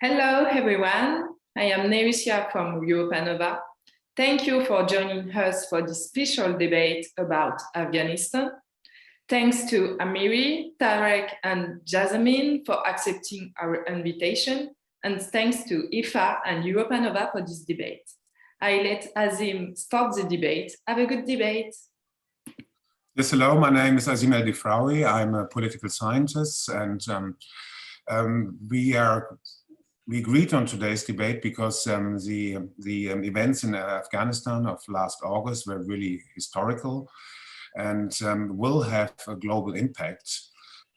Hello, everyone. I am Nerusia from AUAF. Thank you for joining us for this special debate about Afghanistan. Thanks to Amiri, Tarek, and Jasmine for accepting our invitation. And thanks to IFA and AUAF for this debate. I let Azim start the debate. Have a good debate. Yes, hello, my name is Azim El-Difraoui. I'm a political scientist, and we agreed on today's debate because the events in Afghanistan of last August were really historical and will have a global impact.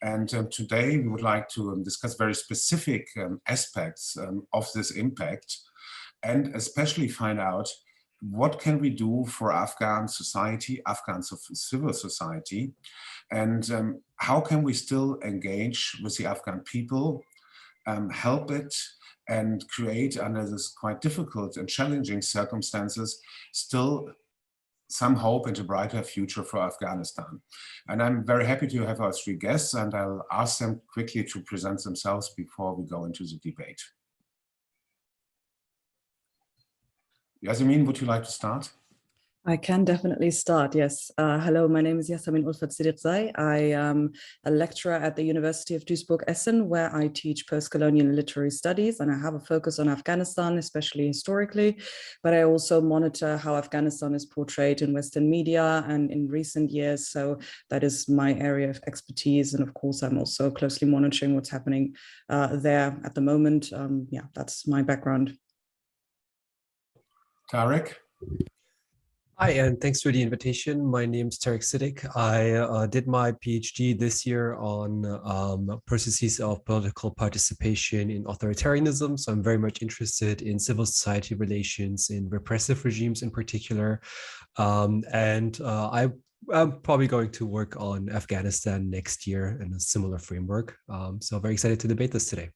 And today we would like to discuss very specific aspects of this impact, and especially find out what can we do for Afghan society, Afghan civil society, and how can we still engage with the Afghan people, help it, and create, under this quite difficult and challenging circumstances, still some hope and a brighter future for Afghanistan. And I'm very happy to have our three guests, and I'll ask them quickly to present themselves before we go into the debate. Yasemin, would you like to start? I can definitely start, yes. Hello, my name is Yasemin Ulfat Sidiqzai. I am a lecturer at the University of Duisburg-Essen, where I teach post-colonial literary studies, and I have a focus on Afghanistan, especially historically, but I also monitor how Afghanistan is portrayed in Western media and in recent years, so that is my area of expertise, and of course I'm also closely monitoring what's happening there at the moment. Yeah, that's my background. Tarek? Hi, and thanks for the invitation. My name is Tarek Siddiq. I did my PhD this year on processes of political participation in authoritarianism. So I'm very much interested in civil society relations, in repressive regimes in particular. I'm probably going to work on Afghanistan next year in a similar framework. So very excited to debate this today.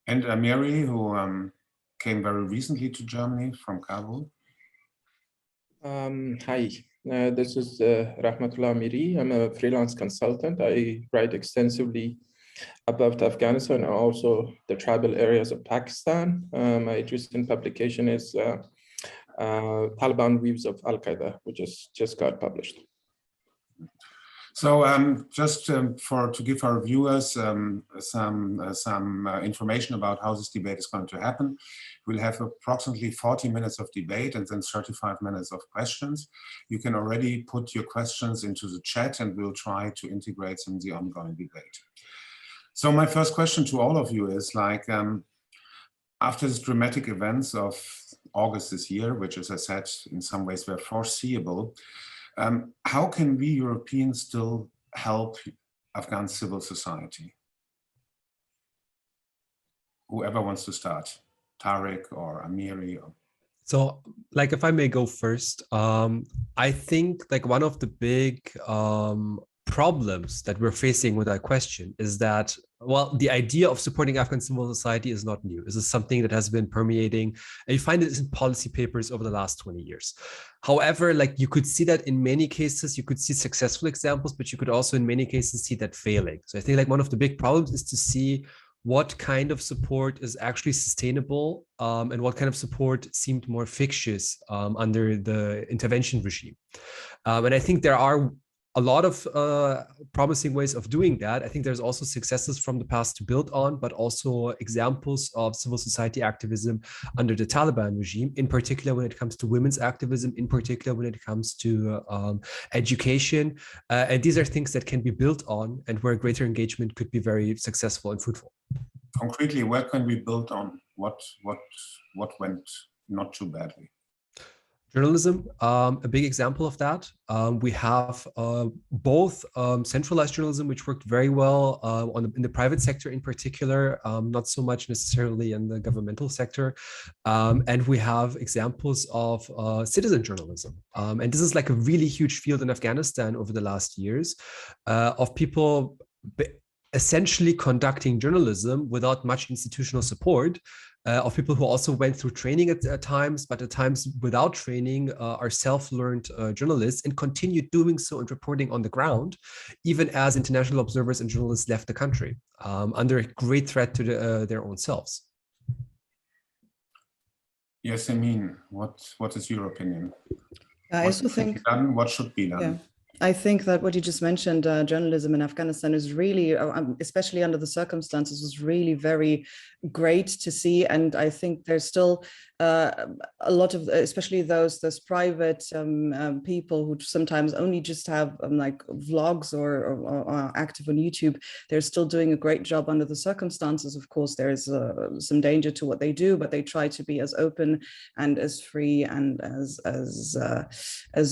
And Amiri, who came very recently to Germany from Kabul. Hi, this is Rahmatullah Amiri. I'm a freelance consultant. I write extensively about Afghanistan and also the tribal areas of Pakistan. My recent publication is Taliban Weaves of Al-Qaeda, which just got published. So just to give our viewers some information about how this debate is going to happen, we'll have approximately 40 minutes of debate and then 35 minutes of questions. You can already put your questions into the chat and we'll try to integrate them in the ongoing debate. So my first question to all of you is, like, after the dramatic events of August this year, which, as I said, in some ways were foreseeable, how can we Europeans still help Afghan civil society? Whoever wants to start, Tarek or Amiri. So, like, if I may go first, I think like one of the big problems that we're facing with that question is that, well, the idea of supporting Afghan civil society is not new. This is something that has been permeating, and you find it in policy papers over the last 20 years. However, like, you could see that in many cases, you could see successful examples, but you could also in many cases see that failing. So I think like one of the big problems is to see what kind of support is actually sustainable and what kind of support seemed more fictitious under the intervention regime. And I think there are a lot of promising ways of doing that. I think there's also successes from the past to build on, but also examples of civil society activism under the Taliban regime, in particular when it comes to women's activism, in particular when it comes to education. And these are things that can be built on and where greater engagement could be very successful and fruitful. Concretely, where can we build on? What went not too badly? Journalism, a big example of that. We have both centralized journalism, which worked very well in the private sector in particular, not so much necessarily in the governmental sector. And we have examples of citizen journalism. And this is like a really huge field in Afghanistan over the last years of people essentially conducting journalism without much institutional support, of people who also went through training at times, but at times without training, are self-learned journalists and continued doing so and reporting on the ground, even as international observers and journalists left the country under great threat to their own selves. Yes, I mean, what is your opinion? I also think what should be done? Yeah. I think that what you just mentioned, journalism in Afghanistan is really, especially under the circumstances, was really very great to see. And I think there's still a lot of, especially those private people who sometimes only just have like vlogs or are active on YouTube. They're still doing a great job under the circumstances. Of course, there's some danger to what they do, but they try to be as open and as free and as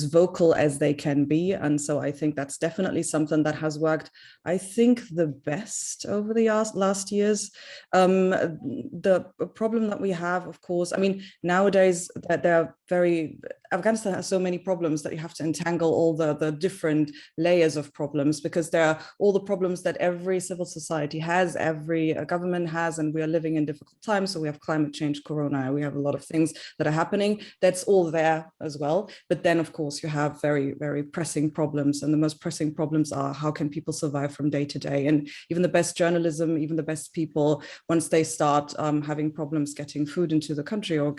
vocal as they can be. And so I think that's definitely something that has worked, I think, the best over the last years. The problem that we have, of course, I mean, nowadays that Afghanistan has so many problems that you have to entangle all the different layers of problems, because there are all the problems that every civil society has, every government has, and we are living in difficult times. So we have climate change, corona, we have a lot of things that are happening. That's all there as well. But then, of course, you have very, very pressing problems. And the most pressing problems are, how can people survive from day to day? And even the best journalism, even the best people, once they start having problems getting food into the country or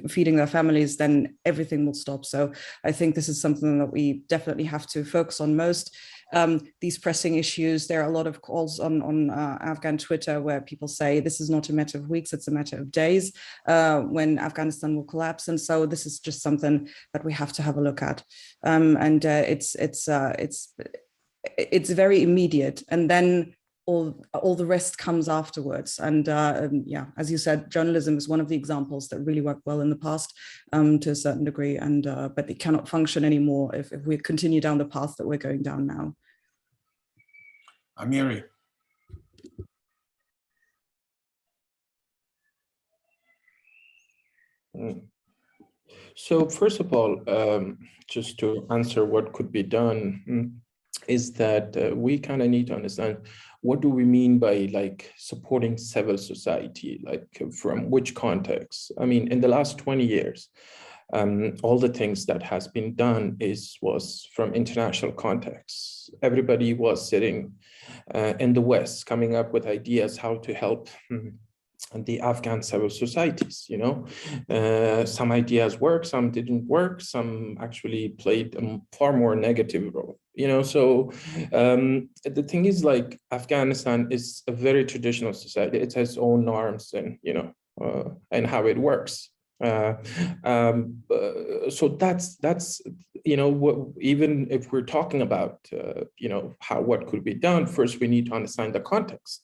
feeding their families, then everything will stop. So I think this is something that we definitely have to focus on most. These pressing issues, there are a lot of calls on Afghan Twitter where people say this is not a matter of weeks, it's a matter of days when Afghanistan will collapse. And so this is just something that we have to have a look at. It's very immediate, and then all the rest comes afterwards. And yeah, as you said, journalism is one of the examples that really worked well in the past to a certain degree, and but it cannot function anymore if we continue down the path that we're going down now. Amiri. So first of all, just to answer what could be done, is that we kind of need to understand, what do we mean by like supporting civil society, like from which context? I mean, in the last 20 years, all the things that has been done was from international contexts. Everybody was sitting in the West, coming up with ideas how to help the Afghan civil societies, you know. Some ideas worked, some didn't work, some actually played a far more negative role, you know. So the thing is, like, Afghanistan is a very traditional society. It has its own norms and, you know, and how it works. So that's you know, even if we're talking about you know, what could be done, first we need to understand the context.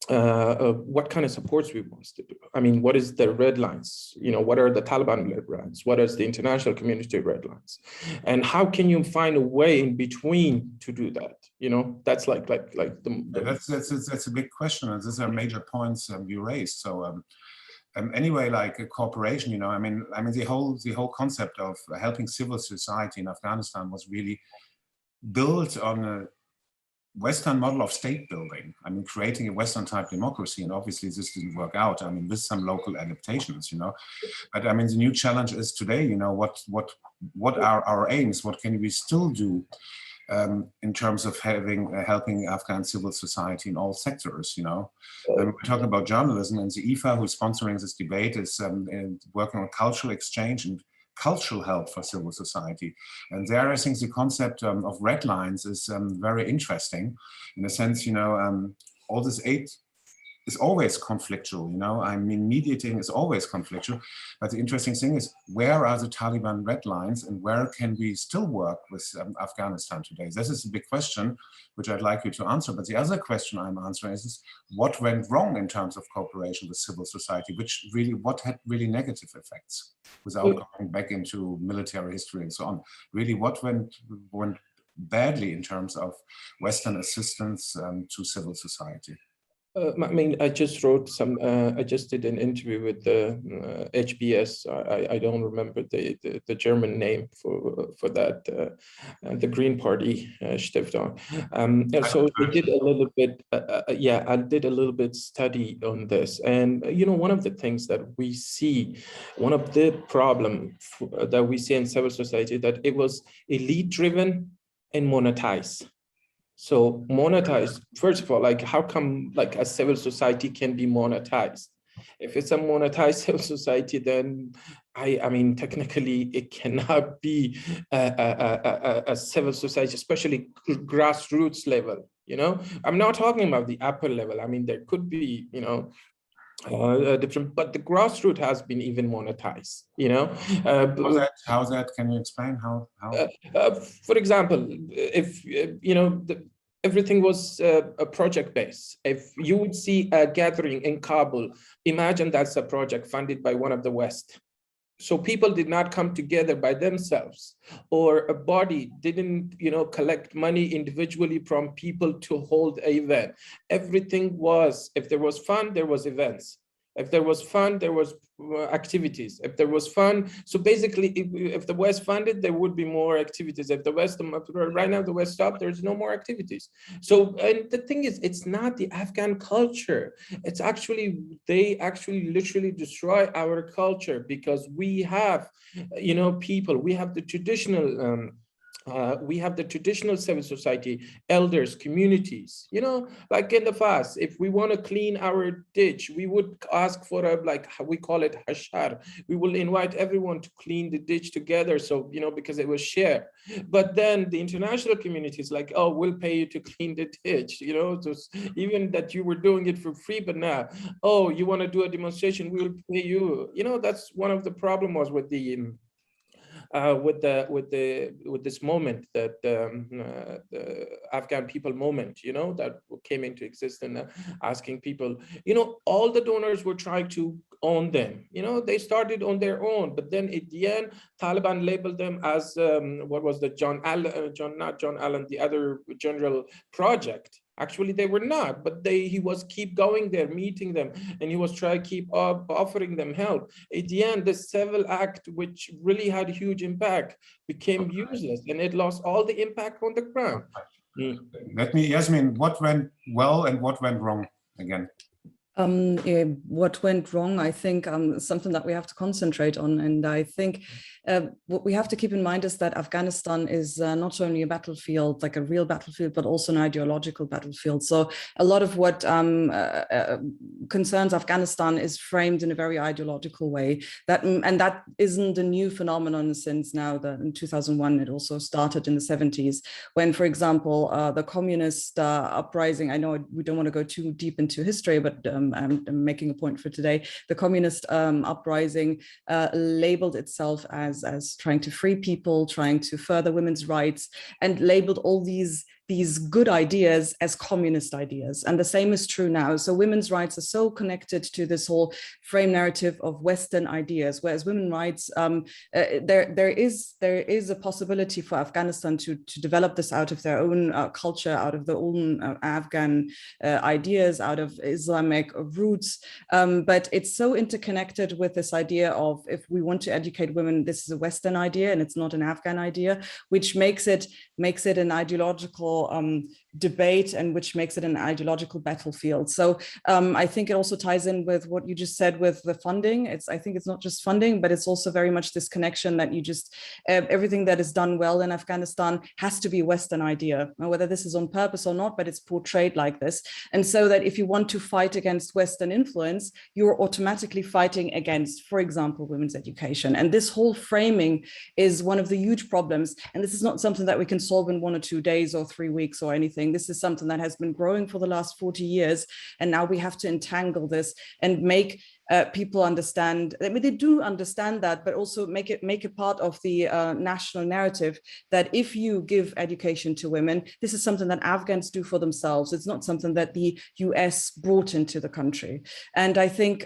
What kind of supports we want to do. I mean, what is the red lines? You know, what are the Taliban red lines? What is the international community red lines? And how can you find a way in between to do that? You know, that's like that's a big question, and these are major points you raised. So anyway, like a cooperation, you know, I mean the whole concept of helping civil society in Afghanistan was really built on a Western model of state building. I mean, creating a Western type democracy, and obviously this didn't work out. I mean, with some local adaptations, you know. But I mean, the new challenge is today, you know, what are our aims? What can we still do in terms of helping Afghan civil society in all sectors, you know? We're talking about journalism, and the IFA, who's sponsoring this debate, is working on cultural exchange and cultural help for civil society. And there, I think the concept of red lines is very interesting, in a sense, you know, all this aid is always conflictual, you know. I mean, mediating is always conflictual, but the interesting thing is, where are the Taliban red lines, and where can we still work with Afghanistan today? This is a big question, which I'd like you to answer. But the other question I'm answering is what went wrong in terms of cooperation with civil society, what had really negative effects, without going back into military history and so on. Really, what went badly in terms of Western assistance to civil society? I mean, I just wrote some, I just did an interview with the HBS. I don't remember the German name for that, the Green Party Stiftung. So I did a little bit, yeah, I did a little bit study on this. And, you know, one of the things that we see, one of the problem that we see in civil society, that it was elite driven and monetized. So monetized, first of all, like how come like a civil society can be monetized? If it's a monetized civil society, then I mean, technically it cannot be a civil society, especially grassroots level, you know? I'm not talking about the upper level. I mean, there could be, you know, different, but the grassroots has been even monetized, you know. How's that? Can you explain how? For example, if you know, everything was a project based. If you would see a gathering in Kabul, imagine that's a project funded by one of the West. So people did not come together by themselves, or a body didn't, you know, collect money individually from people to hold an event. Everything was, if there was fun, there was events. If there was fun, there was activities. If there was fun, so basically, if the West funded, there would be more activities. If the West, right now the West stopped, there's no more activities. So, and the thing is, it's not the Afghan culture. It's actually, they actually literally destroy our culture, because we have, you know, people, we have the traditional, civil society, elders, communities, you know, like in the past, if we want to clean our ditch, we would ask for a, like, we call it hashar. We will invite everyone to clean the ditch together. So, you know, because it was shared. But then the international community is like, oh, we'll pay you to clean the ditch, you know, just even that you were doing it for free, but now, oh, you want to do a demonstration, we will pay you. You know, that's one of the problem was with the with this moment, that the Afghan people moment, you know, that came into existence, asking people, you know, all the donors were trying to own them, you know, they started on their own, but then at the end, Taliban labeled them as what was the not John Allen, the other general project. Actually, they were not, but he was keep going there, meeting them, and he was trying to keep offering them help. At the end, the civil act, which really had huge impact, became useless, and it lost all the impact on the ground. Let me, Yasmin, what went well and what went wrong again? What went wrong, I think, something that we have to concentrate on. And I think what we have to keep in mind is that Afghanistan is not only a battlefield, like a real battlefield, but also an ideological battlefield. So a lot of what concerns Afghanistan is framed in a very ideological way. And that isn't a new phenomenon since now, in 2001, it also started in the 70s, when, for example, the communist uprising, I know we don't want to go too deep into history, but I'm making a point for today. The communist uprising labeled itself as trying to free people, trying to further women's rights, and labeled all these good ideas as communist ideas. And the same is true now. So women's rights are so connected to this whole frame narrative of Western ideas, whereas women's rights, there is a possibility for Afghanistan to develop this out of their own culture, out of their own Afghan ideas, out of Islamic roots. But it's so interconnected with this idea of, if we want to educate women, this is a Western idea and it's not an Afghan idea, which makes it an ideological debate, and which makes it an ideological battlefield. So I think it also ties in with what you just said with the funding. I think it's not just funding, but it's also very much this connection that you just, everything that is done well in Afghanistan has to be a Western idea, whether this is on purpose or not, but it's portrayed like this. And so that if you want to fight against Western influence, you're automatically fighting against, for example, women's education. And this whole framing is one of the huge problems. And this is not something that we can solve in 1 or 2 days or 3 weeks or anything. This is something that has been growing for the last 40 years. And now we have to entangle this and make people understand, I mean, they do understand that, but also make it part of the national narrative that if you give education to women, this is something that Afghans do for themselves. It's not something that the US brought into the country. And I think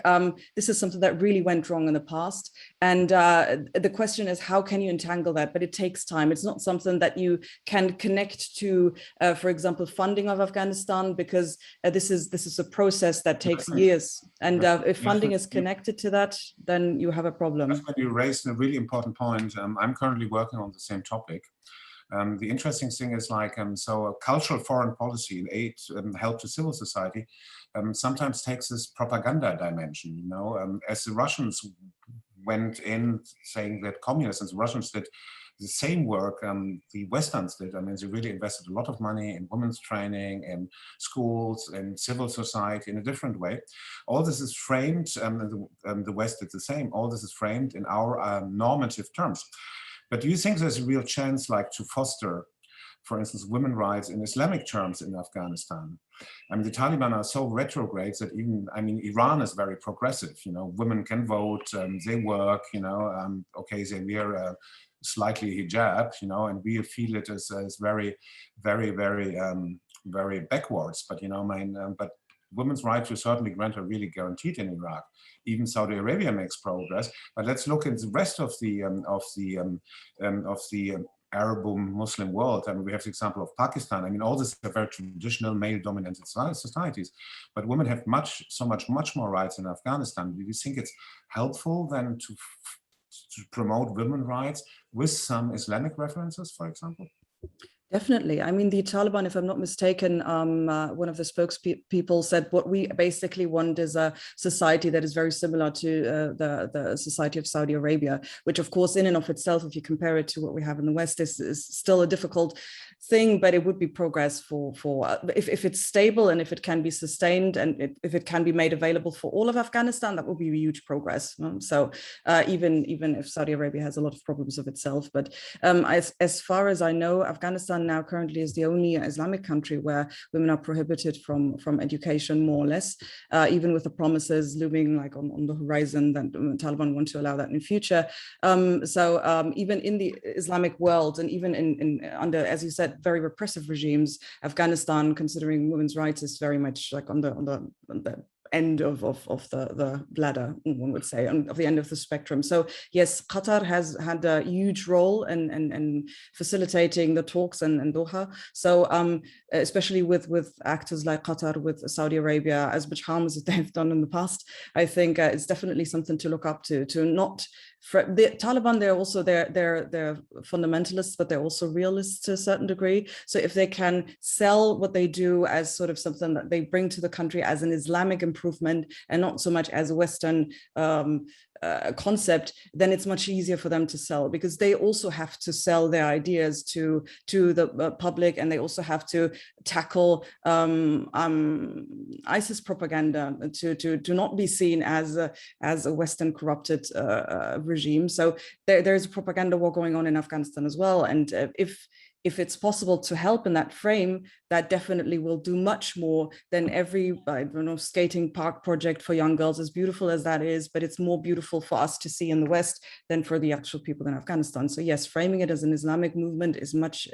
this is something that really went wrong in the past. And the question is, how can you entangle that? But it takes time. It's not something that you can connect to, for example, funding of Afghanistan, because this is a process that takes years. And if funding is connected to that, then you have a problem. You raised a really important point. I'm currently working on the same topic. The interesting thing is so a cultural foreign policy and aid, help to civil society sometimes takes this propaganda dimension, you know, as the Russians went in saying that communists and the Russians did the same work the Westerns did. I mean, they really invested a lot of money in women's training, in schools, in civil society in a different way. All this is framed, the West did the same, all this is framed in our normative terms. But do you think there's a real chance to foster, for instance, women's rights in Islamic terms in Afghanistan? I mean, the Taliban are so retrograde that even, I mean, Iran is very progressive, you know, women can vote, they work, you know, okay, they wear slightly hijab, you know, and we feel it as very, very, very, very backwards. But, you know, but women's rights to a certain extent are really guaranteed in Iraq. Even Saudi Arabia makes progress. But let's look at the rest of the Arab Muslim world. I mean, we have the example of Pakistan. I mean, all these are very traditional male-dominated societies, but women have much more rights in Afghanistan. Do you think it's helpful then to promote women's rights with some Islamic references, for example? Definitely. I mean, the Taliban, if I'm not mistaken, one of the spokespeople said what we basically want is a society that is very similar to the society of Saudi Arabia, which of course in and of itself, if you compare it to what we have in the West, is still a difficult thing, but it would be progress for if it's stable and if it can be sustained and if it can be made available for all of Afghanistan, that would be a huge progress. So even if Saudi Arabia has a lot of problems of itself, but as far as I know, Afghanistan now currently is the only Islamic country where women are prohibited from education, more or less, even with the promises looming like on the horizon that Taliban want to allow that in the future. So even in the Islamic world and even in under, as you said, very repressive regimes, Afghanistan, considering women's rights, is very much like on the end of the ladder, one would say, of the end of the spectrum. So yes, Qatar has had a huge role in facilitating the talks in Doha. So especially with actors like Qatar, with Saudi Arabia, as much harm as they've done in the past, I think it's definitely something to look up to not. The Taliban, they're fundamentalists, but they're also realists to a certain degree. So if they can sell what they do as sort of something that they bring to the country as an Islamic improvement and not so much as a Western concept, then it's much easier for them to sell, because they also have to sell their ideas to the public, and they also have to tackle ISIS propaganda to not be seen as a Western corrupted regime. So there's a propaganda war going on in Afghanistan as well, and if it's possible to help in that frame, that definitely will do much more than every, I don't know, skating park project for young girls, as beautiful as that is, but it's more beautiful for us to see in the West than for the actual people in Afghanistan. So yes, framing it as an Islamic movement is much,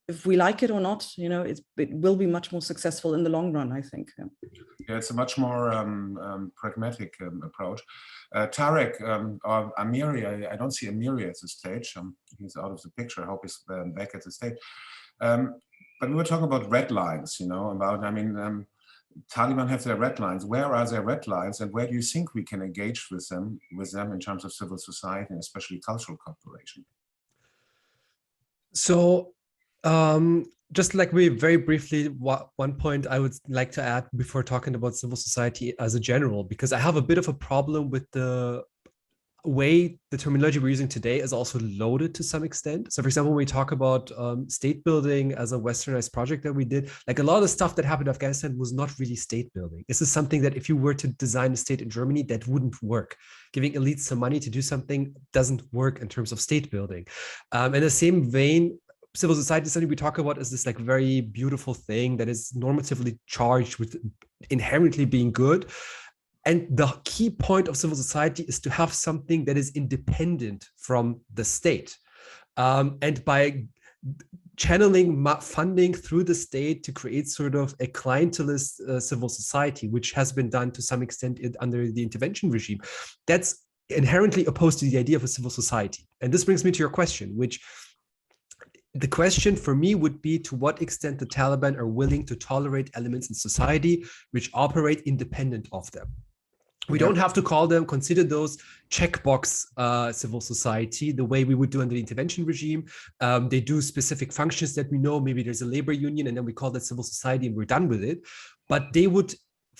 if we like it or not, you know, it will be much more successful in the long run, I think. Yeah, it's a much more pragmatic approach. Tarek or Amiri, I don't see Amiri at this stage. He's out of the picture. I hope he's back at the stage. But we were talking about red lines, you know, about, I mean, Taliban have their red lines. Where are their red lines, and where do you think we can engage with them in terms of civil society and especially cultural cooperation? So just like we very briefly, one point I would like to add before talking about civil society as a general, because I have a bit of a problem with the way the terminology we're using today is also loaded to some extent. So for example, when we talk about state building as a Westernized project that we did, like a lot of the stuff that happened in Afghanistan was not really state building. This is something that if you were to design a state in Germany, that wouldn't work. Giving elites some money to do something doesn't work in terms of state building. In the same vein, civil society is something we talk about as this like very beautiful thing that is normatively charged with inherently being good. And the key point of civil society is to have something that is independent from the state. And by channeling funding through the state to create sort of a clientelist civil society, which has been done to some extent under the intervention regime, that's inherently opposed to the idea of a civil society. And this brings me to your question, which the question for me would be to what extent the Taliban are willing to tolerate elements in society which operate independent of them. We don't have to consider those checkbox civil society the way we would do under the intervention regime. They do specific functions that we know. Maybe there's a labor union and then we call that civil society and we're done with it. But they would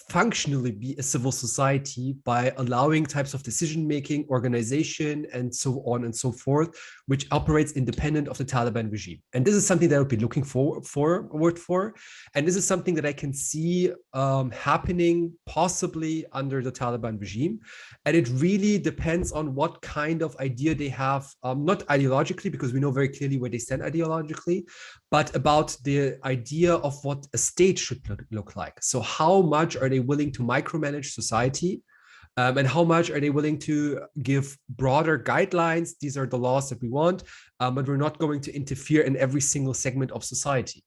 functionally be a civil society by allowing types of decision-making, organization, and so on and so forth, which operates independent of the Taliban regime. And this is something that I would be looking forward for. And this is something that I can see happening possibly under the Taliban regime. And it really depends on what kind of idea they have, not ideologically, because we know very clearly where they stand ideologically, but about the idea of what a state should look like. So how much are they willing to micromanage society? And how much are they willing to give broader guidelines? These are the laws that we want, but we're not going to interfere in every single segment of society.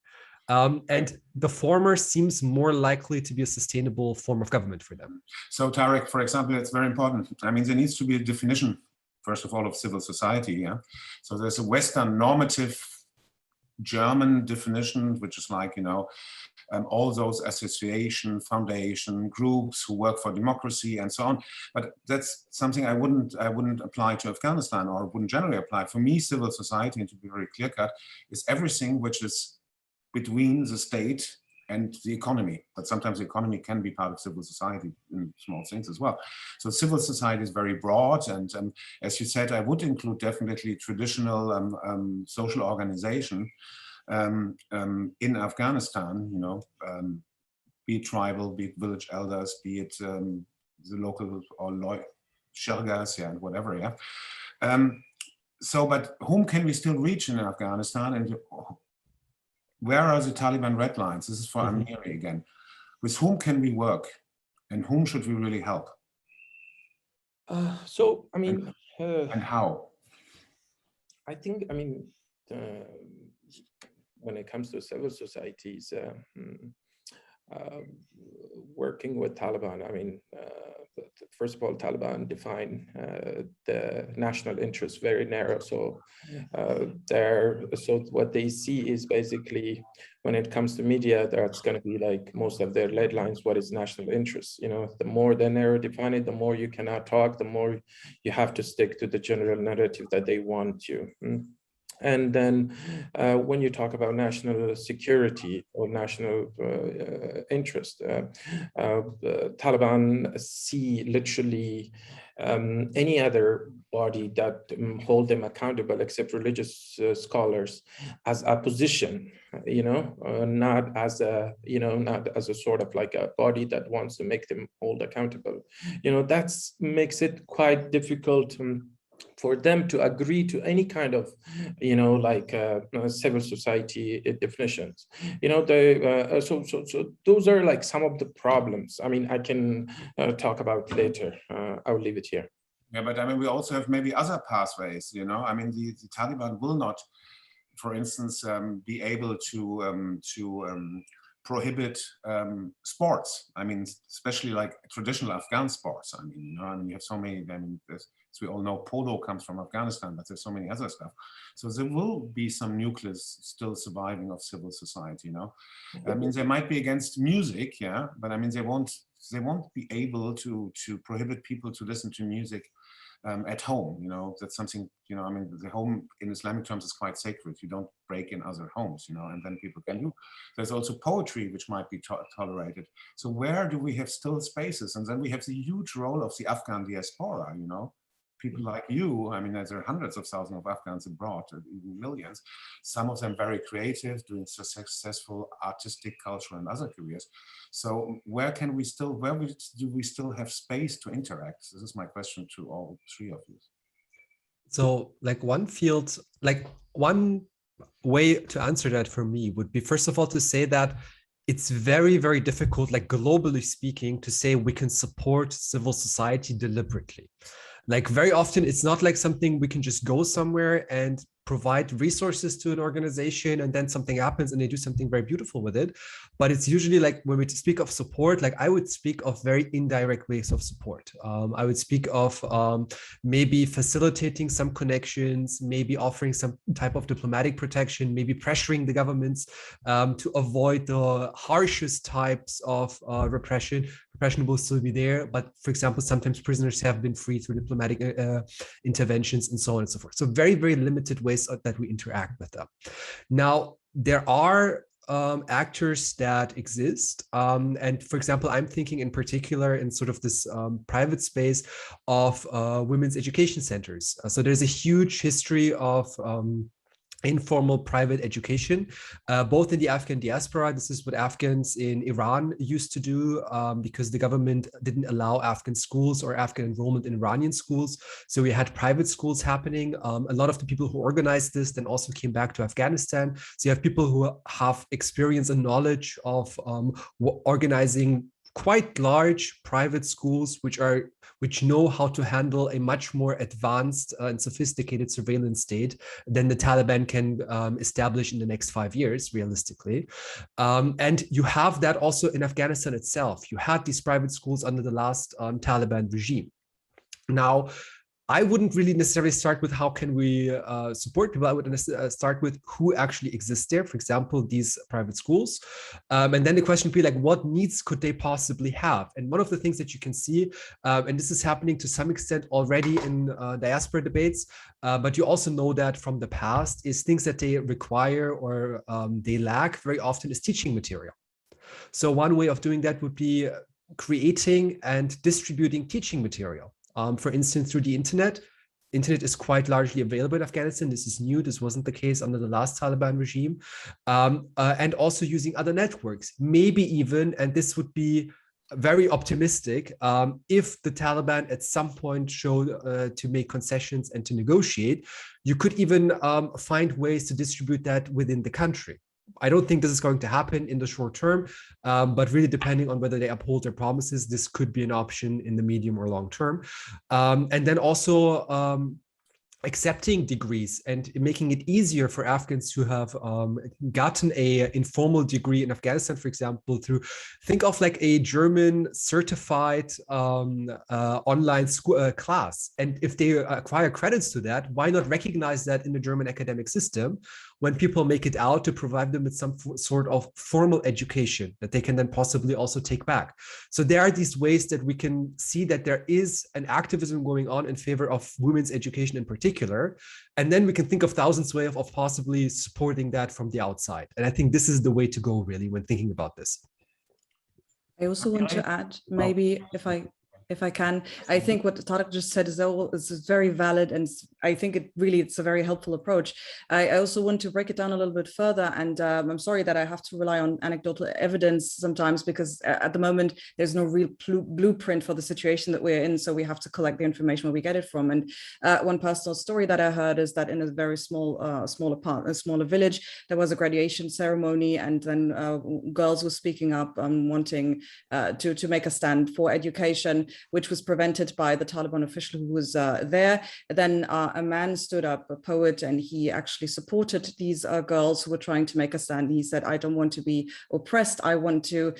And the former seems more likely to be a sustainable form of government for them. So Tarek, for example, it's very important. I mean, there needs to be a definition, first of all, of civil society. Yeah. So there's a Western normative German definition, which is like, you know, all those association, foundation, groups who work for democracy and so on. But that's something I wouldn't apply to Afghanistan, or wouldn't generally apply. For me, civil society, and to be very clear-cut, is everything which is between the state and the economy. But sometimes the economy can be part of civil society in small things as well. So civil society is very broad. And as you said, I would include definitely traditional social organization in Afghanistan, you know, be it tribal, be it village elders, be it the local or shergas, yeah, and whatever, yeah. So, but whom can we still reach in Afghanistan, and where are the Taliban red lines? This is for Amiri again. With whom can we work, and whom should we really help? So, I mean, and how? I think, I mean, when it comes to civil societies, working with Taliban, I mean, first of all, Taliban define the national interest very narrow. So so what they see is basically, when it comes to media, that's going to be like most of their lead lines, what is national interest? You know, the more they narrow define it, the more you cannot talk, the more you have to stick to the general narrative that they want you. And then when you talk about national security or national interest, Taliban see literally any other body that hold them accountable, except religious scholars, as a position, you know, not as a, you know, not as a sort of like a body that wants to make them hold accountable. You know, that makes it quite difficult for them to agree to any kind of, you know, like civil society definitions. You know, so those are like some of the problems. I mean, I can talk about later. I will leave it here. Yeah, but I mean, we also have maybe other pathways, you know. I mean, the Taliban will not, for instance, be able to prohibit sports. I mean, especially like traditional Afghan sports. I mean, you know, I mean, you have so many, I mean, as we all know, polo comes from Afghanistan, but there's so many other stuff. So there will be some nucleus still surviving of civil society, you know. I mean, they might be against music, yeah, but I mean, they won't be able to prohibit people to listen to music at home, you know. That's something, you know, I mean, the home in Islamic terms is quite sacred. You don't break in other homes, you know, and then people can do. There's also poetry, which might be tolerated. So where do we have still spaces? And then we have the huge role of the Afghan diaspora, you know. People like you, I mean, there are hundreds of thousands of Afghans abroad, even millions, some of them very creative, doing successful artistic, cultural, and other careers. So where do we still have space to interact? This is my question to all three of you. So like one field, like one way to answer that for me would be, first of all, to say that it's very, very difficult, like globally speaking, to say we can support civil society deliberately. Like very often, it's not like something we can just go somewhere and provide resources to an organization and then something happens and they do something very beautiful with it. But it's usually like when we speak of support, like I would speak of very indirect ways of support. I would speak of maybe facilitating some connections, maybe offering some type of diplomatic protection, maybe pressuring the governments to avoid the harshest types of repression. Repression will still be there, but for example, sometimes prisoners have been freed through diplomatic interventions and so on and so forth. So very, very limited ways that we interact with them. Now, there are actors that exist. And for example, I'm thinking in particular in sort of this private space of women's education centers. So there's a huge history of informal private education, both in the Afghan diaspora. This is what Afghans in Iran used to do because the government didn't allow Afghan schools or Afghan enrollment in Iranian schools. So we had private schools happening. A lot of the people who organized this then also came back to Afghanistan. So you have people who have experience and knowledge of organizing quite large private schools, which know how to handle a much more advanced and sophisticated surveillance state than the Taliban can establish in the next 5 years, realistically. And you have that also in Afghanistan itself. You had these private schools under the last Taliban regime. Now, I wouldn't really necessarily start with how can we support people. I would start with who actually exists there. For example, these private schools. And then the question would be like, what needs could they possibly have? And one of the things that you can see, and this is happening to some extent already in diaspora debates, but you also know that from the past, is things that they require or they lack very often is teaching material. So one way of doing that would be creating and distributing teaching material. For instance, through the internet. Internet is quite largely available in Afghanistan. This is new. This wasn't the case under the last Taliban regime. And also using other networks, maybe even, and this would be very optimistic, if the Taliban at some point showed to make concessions and to negotiate, you could even find ways to distribute that within the country. I don't think this is going to happen in the short term, but really depending on whether they uphold their promises, this could be an option in the medium or long term. And then also accepting degrees and making it easier for Afghans who have gotten a informal degree in Afghanistan, for example, through, think of like a German certified online school class. And if they acquire credits to that, why not recognize that in the German academic system when people make it out, to provide them with some sort of formal education that they can then possibly also take back. So there are these ways that we can see that there is an activism going on in favor of women's education in particular. And then we can think of thousands of ways of possibly supporting that from the outside. And I think this is the way to go really when thinking about this. I also want to add, maybe if I can, I think what Tarek just said is very valid, and I think it's a very helpful approach. I also want to break it down a little bit further, and I'm sorry that I have to rely on anecdotal evidence sometimes, because at the moment there's no real blueprint for the situation that we're in, so we have to collect the information where we get it from. And one personal story that I heard is that in a very smaller village, there was a graduation ceremony, and then girls were speaking up, wanting to make a stand for education, which was prevented by the Taliban official who was there. Then a man stood up, a poet, and he actually supported these girls who were trying to make a stand. He said, I don't want to be oppressed. I want to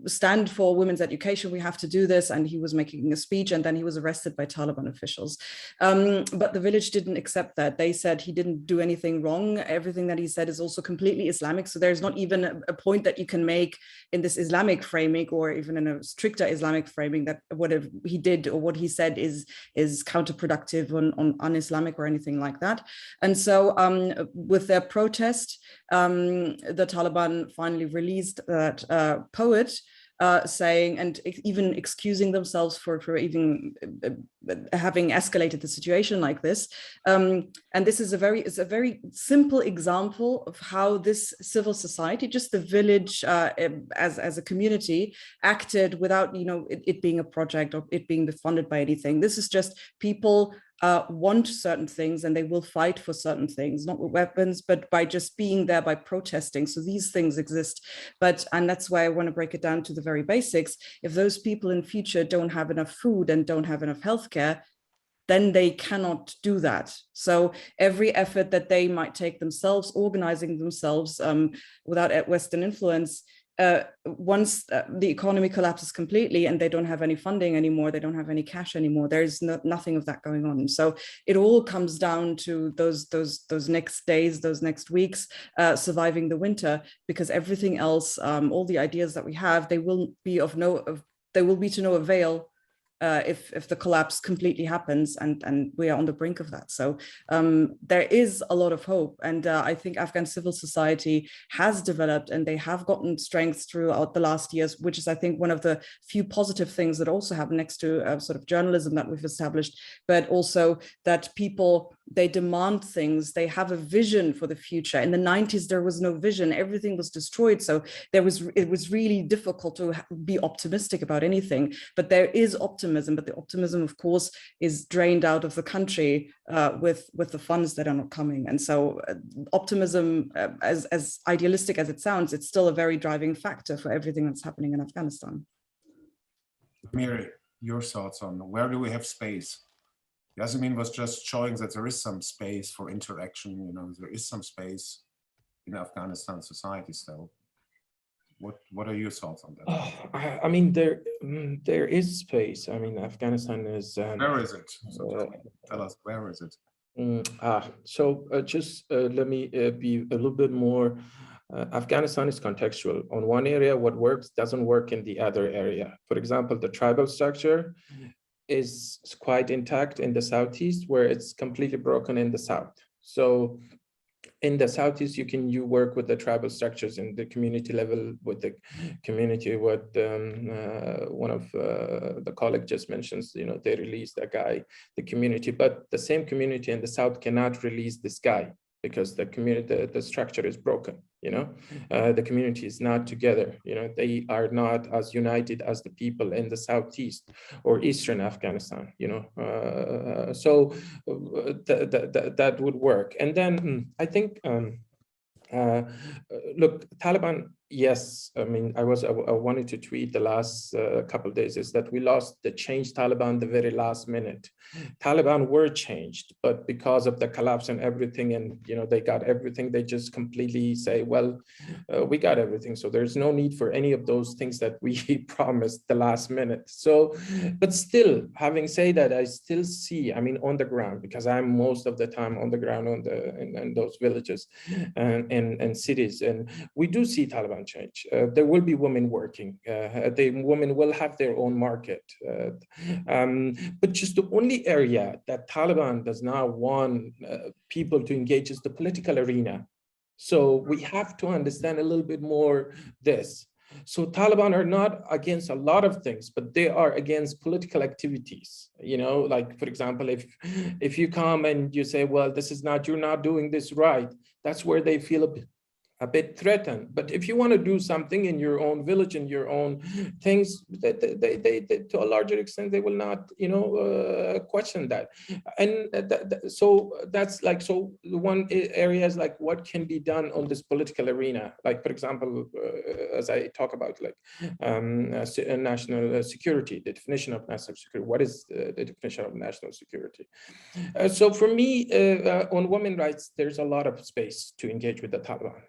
stand for women's education. We have to do this. And he was making a speech, and then he was arrested by Taliban officials. But the village didn't accept that. They said he didn't do anything wrong. Everything that he said is also completely Islamic. So there's not even a point that you can make in this Islamic framing, or even in a stricter Islamic framing, that whatever he did or what he said is counterproductive on un-Islamic or anything like that. And so with their protest, the Taliban finally released that poet, saying, and even excusing themselves for even having escalated the situation like this. And this is it's a very simple example of how this civil society, just the village as a community, acted without it being a project or it being funded by anything. This is just people want certain things and they will fight for certain things, not with weapons, but by just being there, by protesting. So these things exist. And that's why I want to break it down to the very basics. If those people in future don't have enough food and don't have enough healthcare, then they cannot do that. So every effort that they might take themselves, organizing themselves without Western influence, once the economy collapses completely and they don't have any funding anymore, they don't have any cash anymore, there's nothing of that going on. So it all comes down to those next days, those next weeks, surviving the winter, because everything else, all the ideas that we have, they will be to no avail if the collapse completely happens, and we are on the brink of that. So there is a lot of hope, and I think Afghan civil society has developed and they have gotten strength throughout the last years, which is, I think, one of the few positive things that also have next to sort of journalism that we've established, but also that people, they demand things, they have a vision for the future. In the 90s, there was no vision, everything was destroyed. So it was really difficult to be optimistic about anything, but there is optimism, but the optimism, of course, is drained out of the country with the funds that are not coming. And so optimism, as idealistic as it sounds, it's still a very driving factor for everything that's happening in Afghanistan. Amiri, your thoughts on where do we have space? Yasemin was just showing that there is some space for interaction, you know, there is some space in Afghanistan society still. What are your thoughts on that? Oh, I mean, there is space. I mean, Afghanistan is... where is it? So tell us, where is it? Just let me be a little bit more... Afghanistan is contextual. On one area, what works doesn't work in the other area. For example, the tribal structure is quite intact in the southeast, where it's completely broken in the south. So in the southeast, you work with the tribal structures in the community level, with the community. What one of the colleagues just mentions, you know, they released a guy, the community, but the same community in the south cannot release this guy because the community, the structure is broken. You know, the community is not together. You know, they are not as united as the people in the southeast or eastern Afghanistan. You know, so that would work. And then I think, look, Taliban. Yes, I mean, I wanted to tweet the last couple of days is that we lost the changed Taliban the very last minute. Taliban were changed, but because of the collapse and everything, and you know, they got everything, they just completely say, well, we got everything. So there's no need for any of those things that we promised the last minute. So, but still, having said that, I still see, I mean, on the ground, because I'm most of the time on the ground in those villages and cities, and we do see Taliban change. There will be women working. The women will have their own market. But just the only area that Taliban does not want people to engage is the political arena. So we have to understand a little bit more this. So Taliban are not against a lot of things, but they are against political activities. You know, like, for example, if you come and you say, well, this is not, you're not doing this right, that's where they feel a bit threatened. But if you want to do something in your own village, in your own things, they to a larger extent, they will not, you know, question that. And so that's like, so one area is like, what can be done on this political arena? Like, for example, as I talk about, like national security, the definition of national security. What is the definition of national security? So for me, on women's rights, there's a lot of space to engage with the Taliban.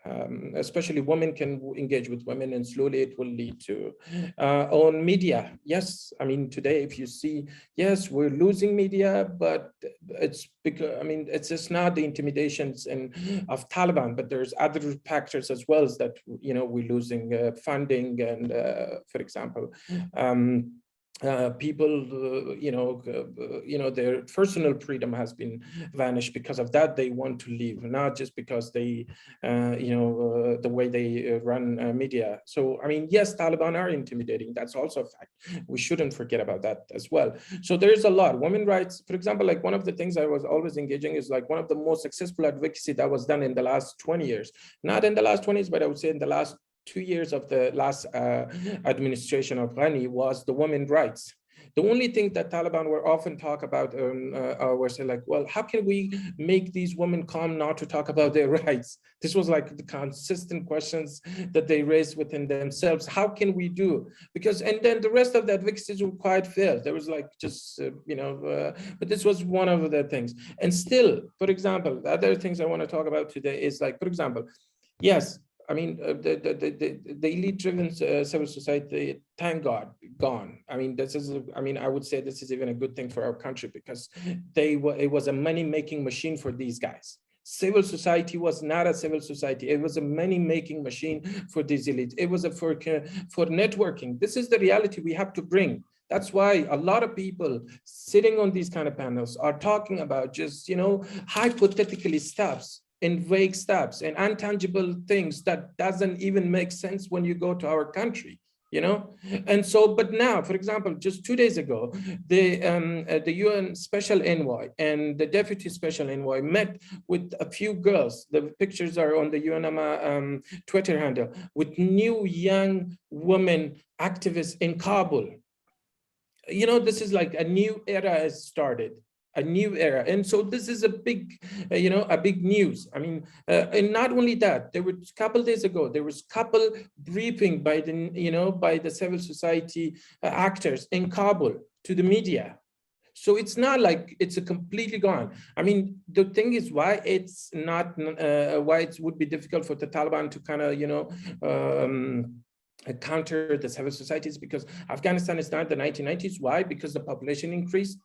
Especially women can engage with women, and slowly it will lead to on media. Yes, I mean, today, if you see, yes, we're losing media, but it's because, I mean, it's just not the intimidations of Taliban, but there's other factors as well as that, you know, we're losing funding and, for example, people, you know, their personal freedom has been vanished. Because of that, they want to leave, not just because they, you know, the way they run media. So, I mean, yes, Taliban are intimidating. That's also a fact. We shouldn't forget about that as well. So there's a lot. Women's rights, for example, like one of the things I was always engaging is like one of the most successful advocacy that was done in the last 20 years. Not in the last 20 years, but I would say in the last 2 years of the last administration of Ghani was the women's rights. The only thing that Taliban were often talk about were say like, well, how can we make these women calm not to talk about their rights? This was like the consistent questions that they raised within themselves. How can we do? Because, and then the rest of the advocacy were quite failed. There was like just, but this was one of the things. And still, for example, the other things I want to talk about today is like, for example, yes, I mean, the elite-driven civil society, thank God, gone. I mean, this is, I mean, I would say this is even a good thing for our country because it was a money-making machine for these guys. Civil society was not a civil society. It was a money-making machine for these elites. It was for networking. This is the reality we have to bring. That's why a lot of people sitting on these kind of panels are talking about just, hypothetically steps and vague steps and intangible things that doesn't even make sense when you go to our country, And so, but now, for example, just 2 days ago, the UN Special Envoy and the Deputy Special Envoy met with a few girls. The pictures are on the UNAMA Twitter handle, with new young women activists in Kabul. This is like a new era has started. A new era, and so this is a big, a big news. I mean, and not only that, there were a couple days ago, there was couple briefing by the, by the civil society actors in Kabul to the media. So it's not like it's a completely gone. I mean, the thing is why it's not, why it would be difficult for the Taliban to kind of, counter the civil societies, because Afghanistan is not the 1990s. Why? Because the population increased.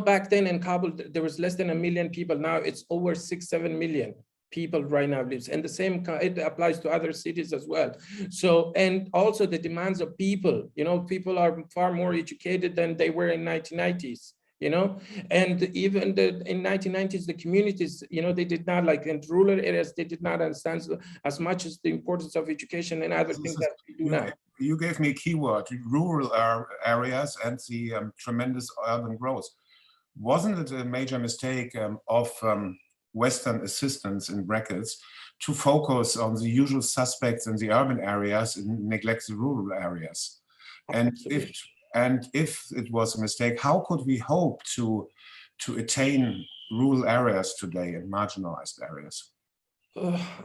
Back then in Kabul, there was less than 1 million people. Now it's over 6-7 million people right now lives. And the same, it applies to other cities as well. So, and also the demands of people, people are far more educated than they were in 1990s. And even in 1990s, the communities, they did not, like in rural areas, they did not understand as much as the importance of education and other things that we do now. You gave me a keyword, rural areas and the tremendous urban growth. Wasn't it a major mistake of Western assistance, in brackets, to focus on the usual suspects in the urban areas and neglect the rural areas? And if it was a mistake, how could we hope to attain rural areas today and marginalized areas?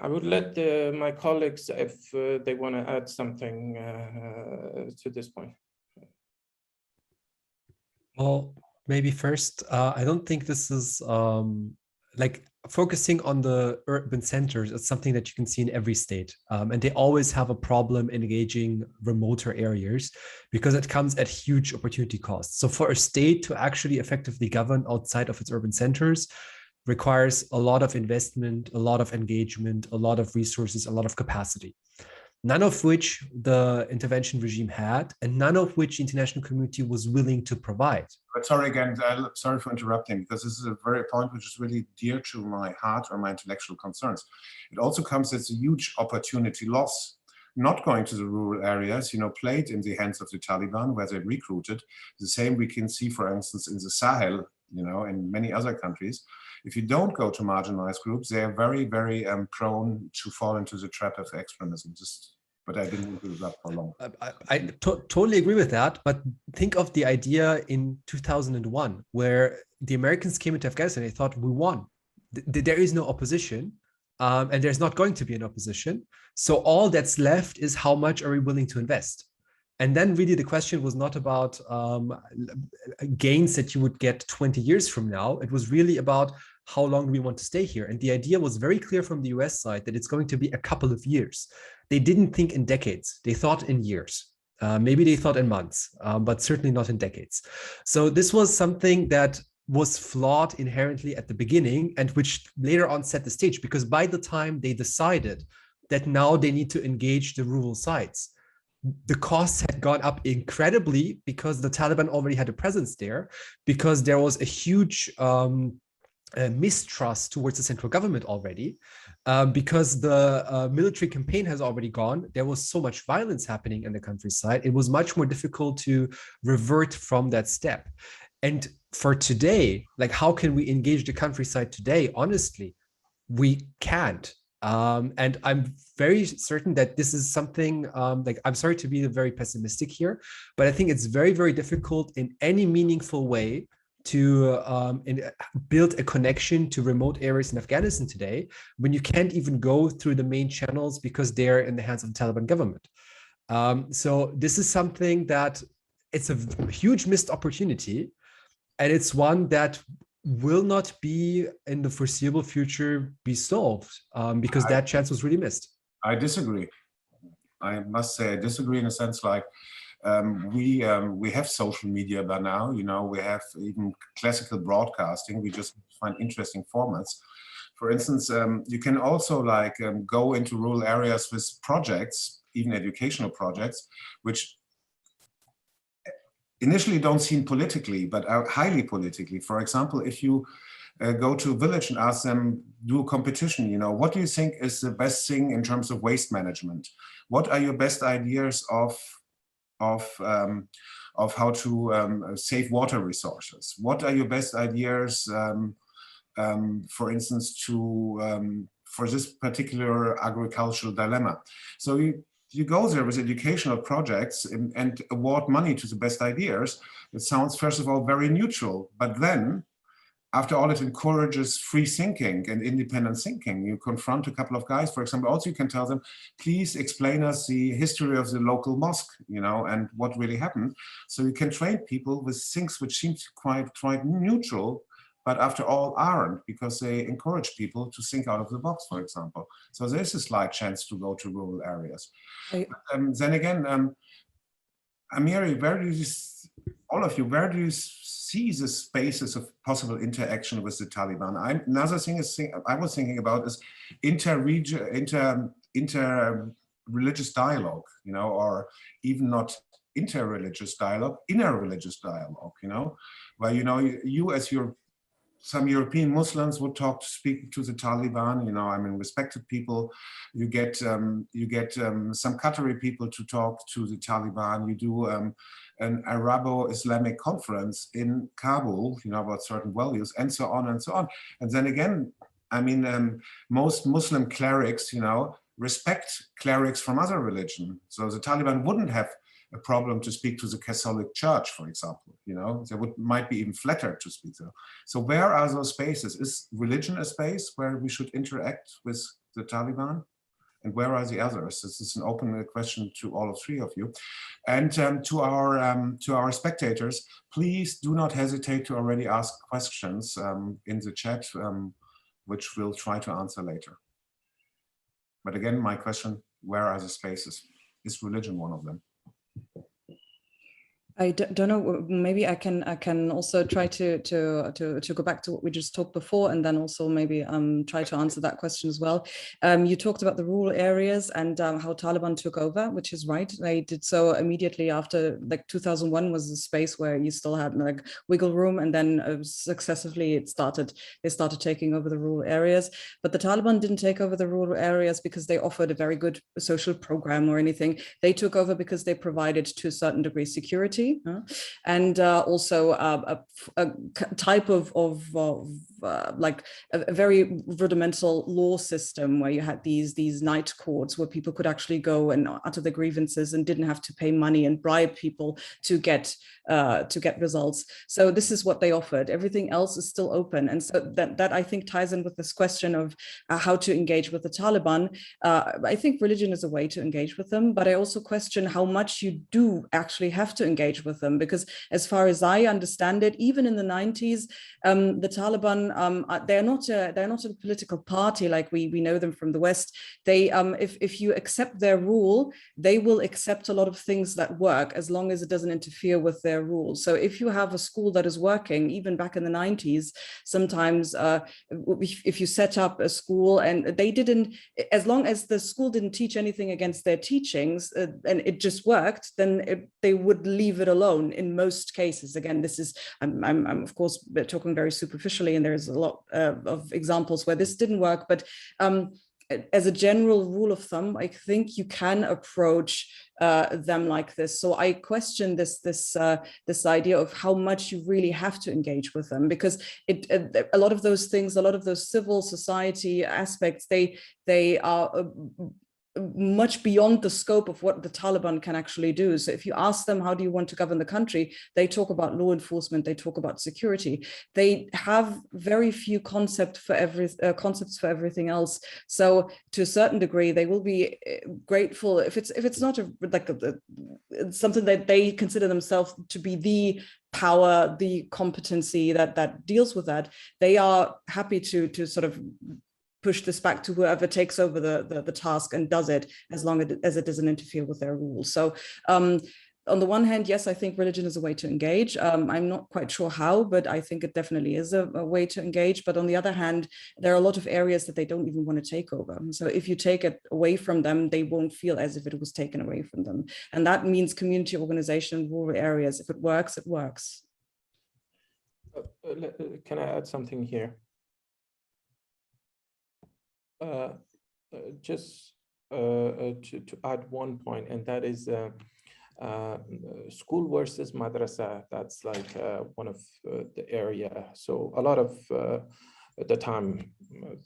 I would let my colleagues, if they want to add something to this point. Well, maybe first, I don't think this is like focusing on the urban centers. It's something that you can see in every state. And they always have a problem engaging remoter areas because it comes at huge opportunity costs. So for a state to actually effectively govern outside of its urban centers requires a lot of investment, a lot of engagement, a lot of resources, a lot of capacity. None of which the intervention regime had, and none of which the international community was willing to provide. But sorry again, sorry for interrupting, because this is a very point which is really dear to my heart or my intellectual concerns. It also comes as a huge opportunity loss. Not going to the rural areas, played in the hands of the Taliban, where they recruited. The same we can see, for instance, in the Sahel, in many other countries. If you don't go to marginalized groups, they are very, very prone to fall into the trap of extremism. But I didn't do that for long. I totally agree with that. But think of the idea in 2001, where the Americans came into Afghanistan. They thought, we won. There is no opposition, and there's not going to be an opposition. So all that's left is how much are we willing to invest? And then really the question was not about gains that you would get 20 years from now. It was really about how long do we want to stay here? And the idea was very clear from the US side that it's going to be a couple of years. They didn't think in decades. They thought in years. Maybe they thought in months, but certainly not in decades. So this was something that was flawed inherently at the beginning and which later on set the stage, because by the time they decided that now they need to engage the rural sites, the costs had gone up incredibly because the Taliban already had a presence there, because there was a huge mistrust towards the central government already, because the military campaign has already gone. There was so much violence happening in the countryside. It was much more difficult to revert from that step. And for today, like, how can we engage the countryside today? Honestly, we can't. And I'm very certain that this is something, like, I'm sorry to be very pessimistic here, but I think it's very, very difficult in any meaningful way to build a connection to remote areas in Afghanistan today, when you can't even go through the main channels because they're in the hands of the Taliban government. So this is something that it's a huge missed opportunity, and it's one that will not be in the foreseeable future be solved, because that chance was really missed. I disagree. I must say I disagree in a sense, like, we have social media by now, you know, we have even classical broadcasting, we just find interesting formats. For instance, you can also like go into rural areas with projects, even educational projects, which initially don't seem politically, but are highly politically. For example, if you go to a village and ask them, do a competition, you know, what do you think is the best thing in terms of waste management? What are your best ideas of how to save water resources? What are your best ideas, for instance, for this particular agricultural dilemma? So you go there with educational projects and award money to the best ideas. It sounds, first of all, very neutral, but then, after all, it encourages free thinking and independent thinking. You confront a couple of guys, for example. Also, you can tell them, please explain us the history of the local mosque, you know, and what really happened. So you can train people with things which seem quite neutral, but after all aren't, because they encourage people to think out of the box, for example. So there's a slight chance to go to rural areas. Then again, Amiri, all of you, where do you see the spaces of possible interaction with the Taliban? Another thing I was thinking about is inter-religious dialogue, you know, or even not interreligious dialogue, interreligious dialogue, you know, where, you know, you as some European Muslims would speak to the Taliban, you know, I mean, respected people. You get some Qatari people to talk to the Taliban. You do an Arabo-Islamic conference in Kabul, you know, about certain values, and so on and so on. And then again, I mean, most Muslim clerics, you know, respect clerics from other religion. So the Taliban wouldn't have a problem to speak to the Catholic Church, for example, you know, they might be even flattered to speak to. So where are those spaces? Is religion a space where we should interact with the Taliban? And where are the others? This is an open question to all three of you. And to our spectators, please do not hesitate to already ask questions in the chat, which we'll try to answer later. But again, my question, where are the spaces? Is religion one of them? I don't know. Maybe I can also try to go back to what we just talked before, and then also maybe try to answer that question as well. You talked about the rural areas and how Taliban took over, which is right. They did so immediately after, like 2001 was a space where you still had like wiggle room, and then successively they started taking over the rural areas. But the Taliban didn't take over the rural areas because they offered a very good social program or anything. They took over because they provided to a certain degree security. And also a type of like a very rudimental law system where you had these night courts where people could actually go and utter their grievances and didn't have to pay money and bribe people to get results. So this is what they offered. Everything else is still open, and so that I think ties in with this question of how to engage with the Taliban. I think religion is a way to engage with them, but I also question how much you do actually have to engage with them, because as far as I understand it, even in the 90s, the Taliban, they're not a political party like we know them from the West. They, if you accept their rule, they will accept a lot of things that work as long as it doesn't interfere with their rules. So if you have a school that is working, even back in the 90s, sometimes if you set up a school and they didn't, as long as the school didn't teach anything against their teachings and it just worked, then they would leave it alone in most cases. Again, this is, I'm of course talking very superficially, and there's a lot of examples where this didn't work, but as a general rule of thumb, I think you can approach them like this. So I question this idea of how much you really have to engage with them, because a lot of those things, a lot of those civil society aspects, they are much beyond the scope of what the Taliban can actually do. So if you ask them, how do you want to govern the country? They talk about law enforcement, they talk about security. They have very few concepts for everything else. So to a certain degree, they will be grateful if it's not something that they consider themselves to be the power, the competency that deals with that. They are happy to sort of push this back to whoever takes over the task and does it, as long as it doesn't interfere with their rules. So on the one hand, yes, I think religion is a way to engage. I'm not quite sure how, but I think it definitely is a way to engage. But on the other hand, there are a lot of areas that they don't even want to take over. So if you take it away from them, they won't feel as if it was taken away from them. And that means community organization in rural areas. If it works, it works. Can I add something here? Just to add one point, and that is school versus madrasa. That's like one of the area. So a lot of the time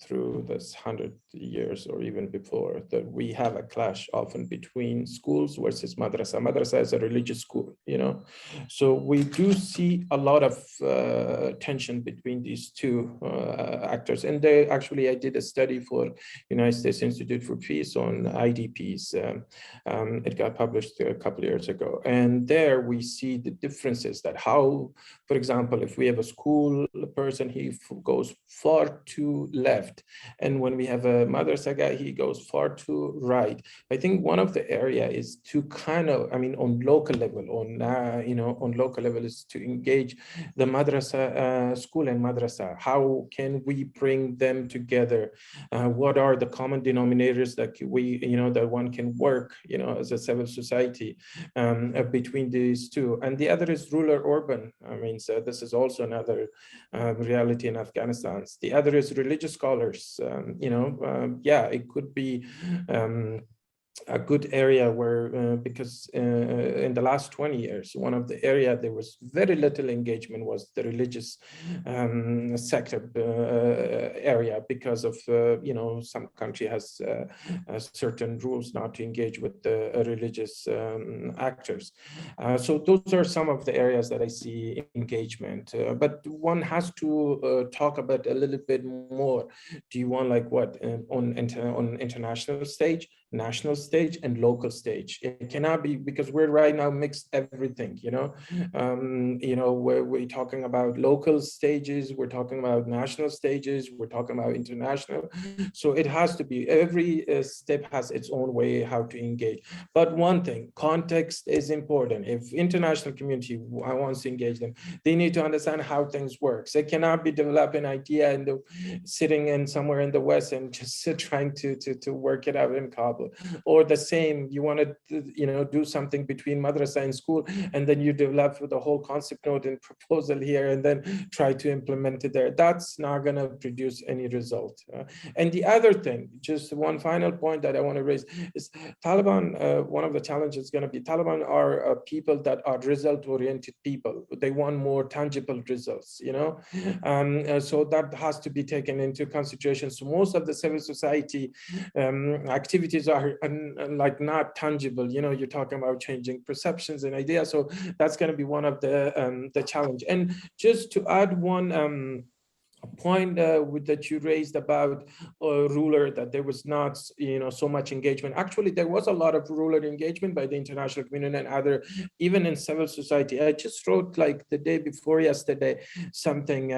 through this 100 years or even before, that we have a clash often between schools versus madrasa. Madrasa is a religious school, you know. So we do see a lot of tension between these two actors. And I did a study for United States Institute for Peace on IDPs. It got published a couple of years ago. And there we see the differences, that how, for example, if we have a school person, he goes far to left. And when we have a madrasa guy, he goes far to right. I think one of the area is to kind of, on local level, on local level is to engage the madrasa school and madrasa. How can we bring them together? What are the common denominators that that one can work, as a civil society between these two? And the other is rural urban. So this is also another reality in Afghanistan. The other is religious scholars. It could be a good area where, because in the last 20 years, one of the area there was very little engagement was the religious sector area, because of, some country has certain rules not to engage with the religious actors. So those are some of the areas that I see engagement, but one has to talk about a little bit more. Do you want like what on international stage, national stage, and local stage? It cannot be, because we're right now mixed everything, where we're talking about local stages, we're talking about national stages, we're talking about international. So it has to be, every step has its own way how to engage. But one thing, context is important. If international community wants to engage them, they need to understand how things work. They cannot be developing an idea and sitting in somewhere in the West and just trying to work it out in Kabul. Or the same, you want to do something between madrasa and school, and then you develop the whole concept note and proposal here, and then try to implement it there. That's not going to produce any result. And the other thing, just one final point that I want to raise, is Taliban. One of the challenges is going to be Taliban are people that are result-oriented people. They want more tangible results, so that has to be taken into consideration. So most of the civil society activities are like not tangible. You're talking about changing perceptions and ideas. So that's going to be one of the challenge. And just to add one point that you raised about ruler, that there was not so much engagement. Actually, there was a lot of ruler engagement by the international community and other, even in civil society. I just wrote like the day before yesterday something.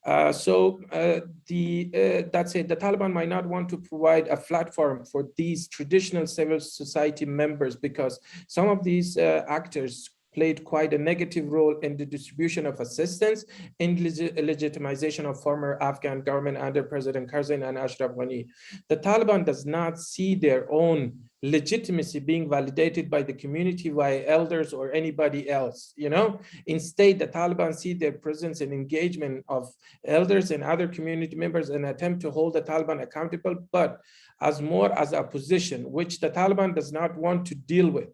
That's it. The Taliban might not want to provide a platform for these traditional civil society members, because some of these actors played quite a negative role in the distribution of assistance in legitimization of former Afghan government under President Karzai and Ashraf Ghani. The Taliban does not see their own legitimacy being validated by the community via elders or anybody else, you know. Instead, the Taliban see their presence and engagement of elders and other community members and attempt to hold the Taliban accountable, but as more as a position, which the Taliban does not want to deal with,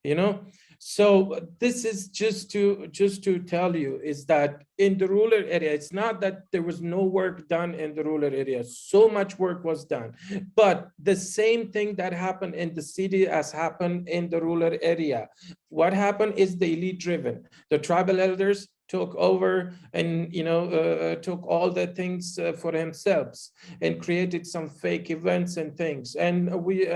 you know. So this is just to tell you is that in the rural area, it's not that there was no work done in the rural area. So much work was done, but the same thing that happened in the city as happened in the rural area. What happened is the elite driven. The tribal elders took over and, you know, took all the things for themselves and created some fake events and things. And we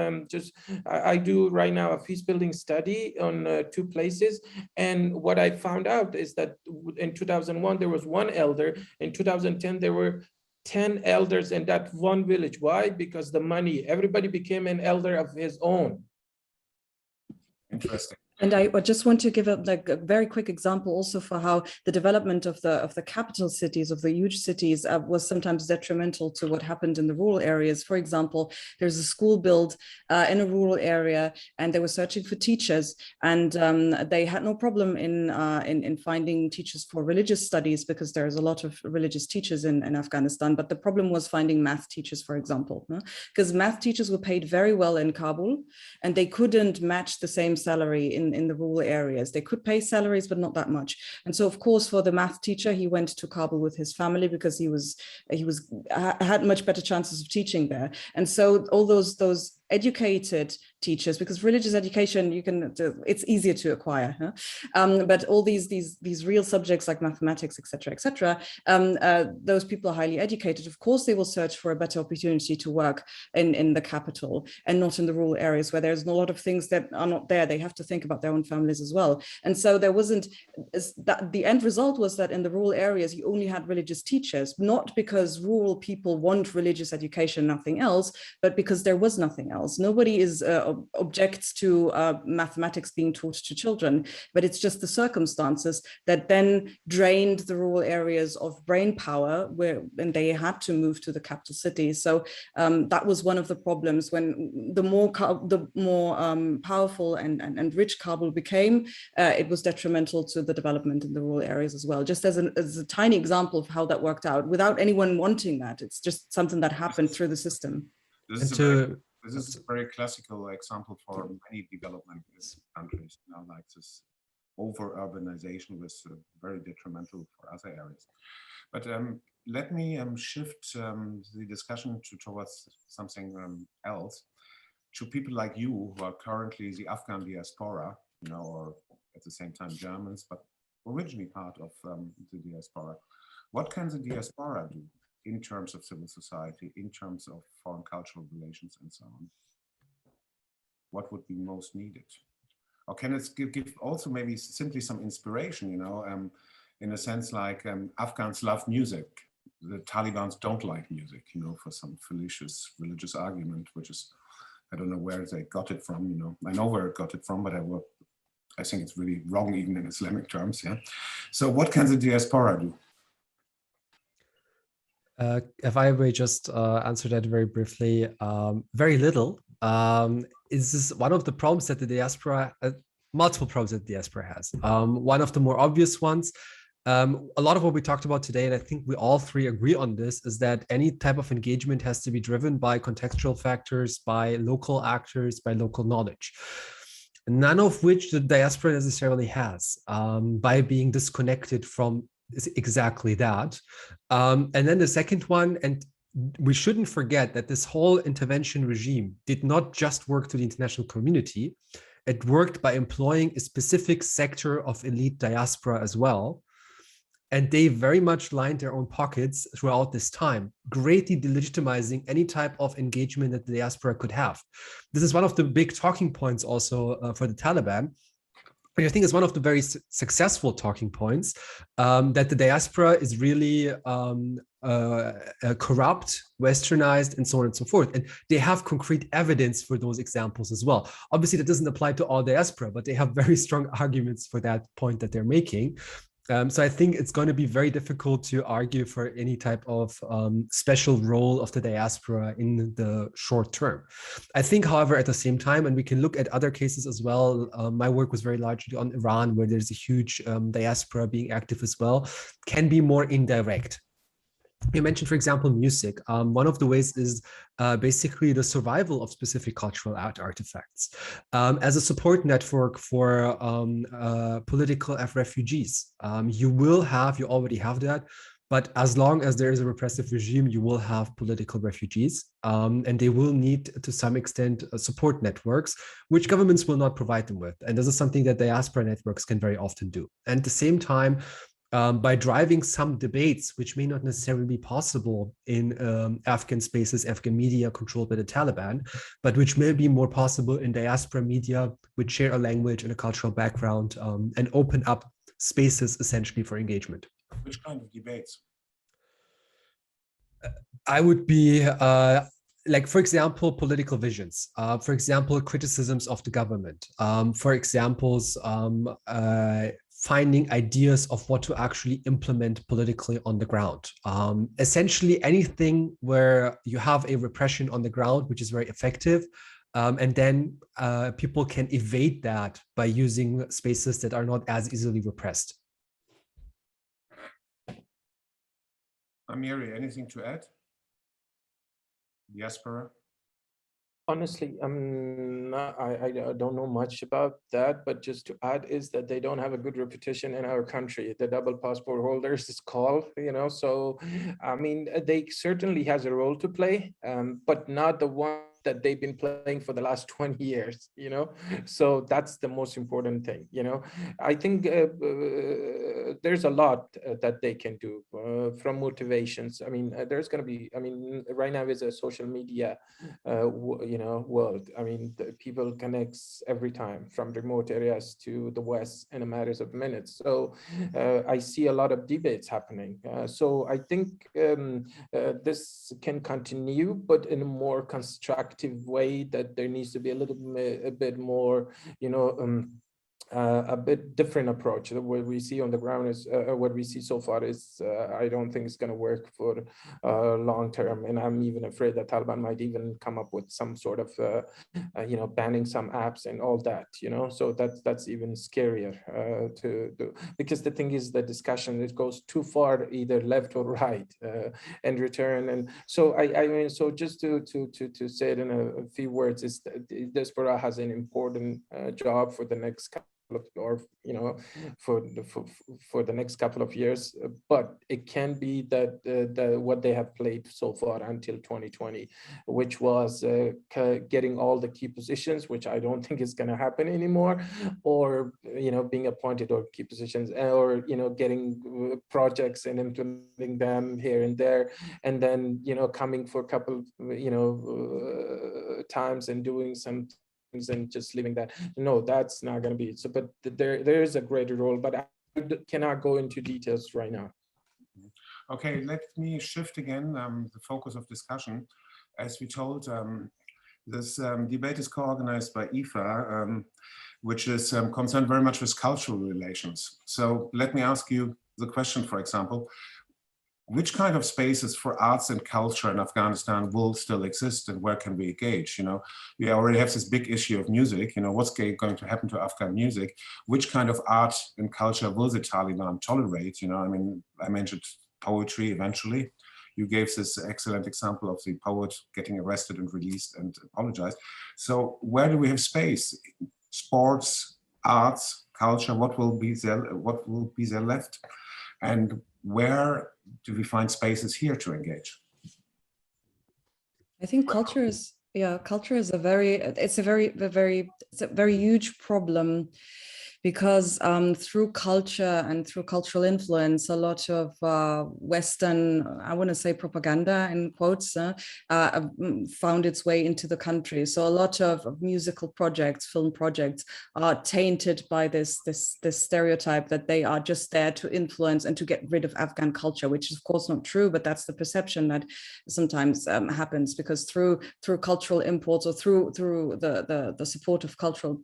I do right now a peace building study on 2 places. And what I found out is that in 2001, there was 1 elder. In 2010, there were 10 elders in that 1 village. Why? Because the money, everybody became an elder of his own. Interesting. And I just want to give a very quick example also for how the development of the capital cities, of the huge cities, was sometimes detrimental to what happened in the rural areas. For example, there's a school built in a rural area, and they were searching for teachers, and they had no problem in finding teachers for religious studies, because there's a lot of religious teachers in Afghanistan. But the problem was finding math teachers, for example, because math teachers were paid very well in Kabul, and they couldn't match the same salary in the rural areas. They could pay salaries, but not that much. And so, of course, for the math teacher, he went to Kabul with his family because he had much better chances of teaching there. And so all those educated teachers, because religious education, it's easier to acquire, but all these real subjects like mathematics, etc., those people are highly educated. Of course, they will search for a better opportunity to work in the capital and not in the rural areas where there's a lot of things that are not there. They have to think about their own families as well. And so there wasn't that. The end result was that in the rural areas, you only had religious teachers, not because rural people want religious education, nothing else, but because there was nothing else. Nobody objects to mathematics being taught to children, but it's just the circumstances that then drained the rural areas of brain power, and they had to move to the capital cities. So that was one of the problems. When the more powerful and rich Kabul became, it was detrimental to the development in the rural areas as well. Just as a tiny example of how that worked out, without anyone wanting that. It's just something that happened through the system. This is a very classical example for many development countries, like this over-urbanization was very detrimental for other areas. But let me shift the discussion towards something else, to people like you who are currently the Afghan diaspora, or at the same time Germans, but originally part of the diaspora. What can the diaspora do in terms of civil society, in terms of foreign cultural relations and so on? What would be most needed? Or can it give also maybe simply some inspiration, in a sense like Afghans love music. The Taliban don't like music, for some fallacious religious argument, which is, I don't know where they got it from, I know where it got it from, but I think it's really wrong even in Islamic terms, yeah. So what can the diaspora do? If I may just answer that very briefly, very little. This is one of the problems that the diaspora, multiple problems that the diaspora has. One of the more obvious ones, a lot of what we talked about today, and I think we all three agree on this, is that any type of engagement has to be driven by contextual factors, by local actors, by local knowledge. None of which the diaspora necessarily has, by being disconnected from exactly that. And then the second one, and we shouldn't forget that this whole intervention regime did not just work to the international community, it worked by employing a specific sector of elite diaspora as well. And they very much lined their own pockets throughout this time, greatly delegitimizing any type of engagement that the diaspora could have. This is one of the big talking points also for the Taliban. And I think it's one of the very successful talking points, that the diaspora is really corrupt, westernized, and so on and so forth. And they have concrete evidence for those examples as well. Obviously, that doesn't apply to all diaspora, but they have very strong arguments for that point that they're making. So I think it's going to be very difficult to argue for any type of special role of the diaspora in the short term. I think, however, at the same time, and we can look at other cases as well, my work was very largely on Iran, where there's a huge diaspora being active as well, can be more indirect. You mentioned, for example, music. One of the ways is basically the survival of specific cultural artifacts as a support network for political refugees. You already have that, but as long as there is a repressive regime, you will have political refugees, and they will need, to some extent, support networks, which governments will not provide them with. And this is something that diaspora networks can very often do. And at the same time, by driving some debates, which may not necessarily be possible in Afghan spaces, Afghan media controlled by the Taliban, but which may be more possible in diaspora media, which share a language and a cultural background, and open up spaces essentially for engagement. Which kind of debates? I would be like, for example, political visions, for example, criticisms of the government, for examples, finding ideas of what to actually implement politically on the ground. Essentially anything where you have a repression on the ground, which is very effective, and then people can evade that by using spaces that are not as easily repressed. Amiri, anything to add? Diaspora? Honestly, I don't know much about that, but just to add is that they don't have a good reputation in our country. The double passport holders is called, so I mean, they certainly has a role to play, but not the one that they've been playing for the last 20 years, so that's the most important thing. I think there's a lot that they can do from motivations. I mean, there's going to be, right now is a social media world. I mean, people connects every time from remote areas to the West in a matter of minutes. So I see a lot of debates happening. So I think this can continue, but in a more constructive way, that there needs to be a bit more, a bit different approach. What we see on the ground is what we see so far is I don't think it's going to work for long term, and I'm even afraid that Taliban might even come up with some sort of banning some apps and all that, so that's even scarier to do, because the thing is, the discussion, it goes too far either left or right in return. And so I mean, so just to say it in a few words, is that diaspora has an important job for the next for the next couple of years, but it can be that what they have played so far until 2020, which was getting all the key positions, which I don't think is going to happen anymore, or being appointed or key positions, or getting projects and implementing them here and there, and then coming for a couple times and doing some and just leaving that. No, that's not going to be so. But there is a greater role, but I cannot go into details right now. Okay, let me shift again the focus of discussion. As we told, this debate is co-organized by IFA, which is concerned very much with cultural relations. So let me ask you the question, for example, which kind of spaces for arts and culture in Afghanistan will still exist, and where can we engage? We already have this big issue of music. What's going to happen to Afghan music? Which kind of art and culture will the Taliban tolerate? I mean, I mentioned poetry eventually. You gave this excellent example of the poet getting arrested and released and apologized. So where do we have space? Sports, arts, culture, what will be there left? And where do we find spaces here to engage? I think culture is a very huge problem, because through culture and through cultural influence, a lot of Western, I want to say propaganda in quotes, found its way into the country. So a lot of musical projects, film projects are tainted by this stereotype that they are just there to influence and to get rid of Afghan culture, which is of course not true, but that's the perception that sometimes happens, because through cultural imports, or through the support of cultural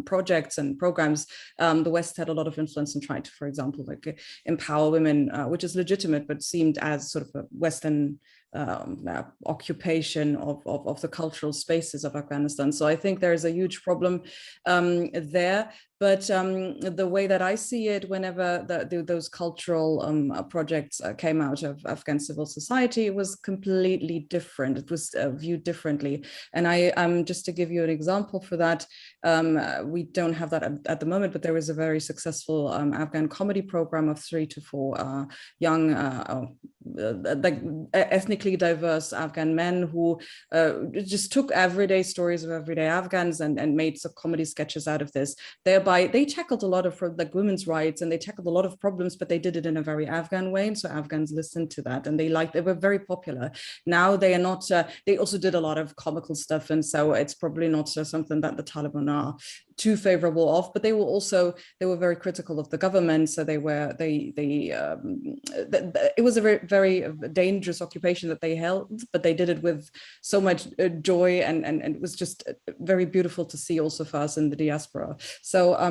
projects and programs, the West had a lot of influence in trying to, for example, like empower women, which is legitimate, but seemed as sort of a Western occupation of the cultural spaces of Afghanistan. So I think there is a huge problem there. But the way that I see it, whenever those cultural projects came out of Afghan civil society, it was completely different. It was viewed differently. And just to give you an example for that, we don't have that at the moment, but there is a very successful Afghan comedy program of 3 to 4 young, like ethnically diverse Afghan men who just took everyday stories of everyday Afghans and made some comedy sketches out of this. Thereby, they tackled a lot of like women's rights, and they tackled a lot of problems, but they did it in a very Afghan way. And so Afghans listened to that, and they were very popular. Now they are not, they also did a lot of comical stuff. And so it's probably not something that the Taliban are too favorable of, but they were very critical of the government. So it was a very, very dangerous occupation that they held, but they did it with so much joy, and it was just very beautiful to see also for us in the diaspora. So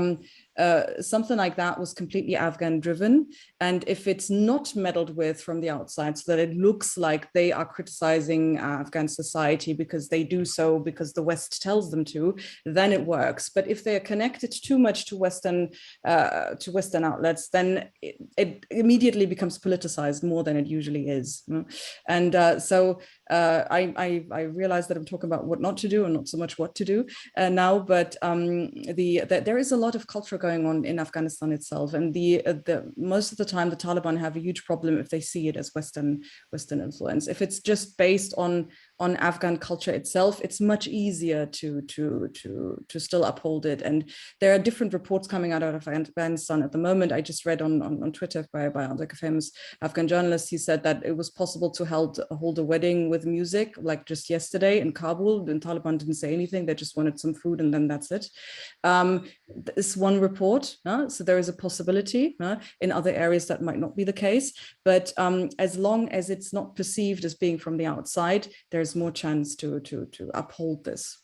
something like that was completely Afghan driven. And if it's not meddled with from the outside, so that it looks like they are criticizing Afghan society because they do so because the West tells them to, then it works. But if they are connected too much to Western outlets, then it immediately becomes politicized more than it usually is. And so I realize that I'm talking about what not to do and not so much what to do now, but there is a lot of culture going on in Afghanistan itself, and most of the time the Taliban have a huge problem if they see it as Western influence. If it's just based on Afghan culture itself, it's much easier to still uphold it. And there are different reports coming out of Afghanistan at the moment. I just read on Twitter by like a famous Afghan journalist. He said that it was possible to hold a wedding with music, like just yesterday in Kabul. The Taliban didn't say anything; they just wanted some food, and then that's it. This one report, so there is a possibility. In other areas that might not be the case, but as long as it's not perceived as being from the outside, there's more chance to uphold this.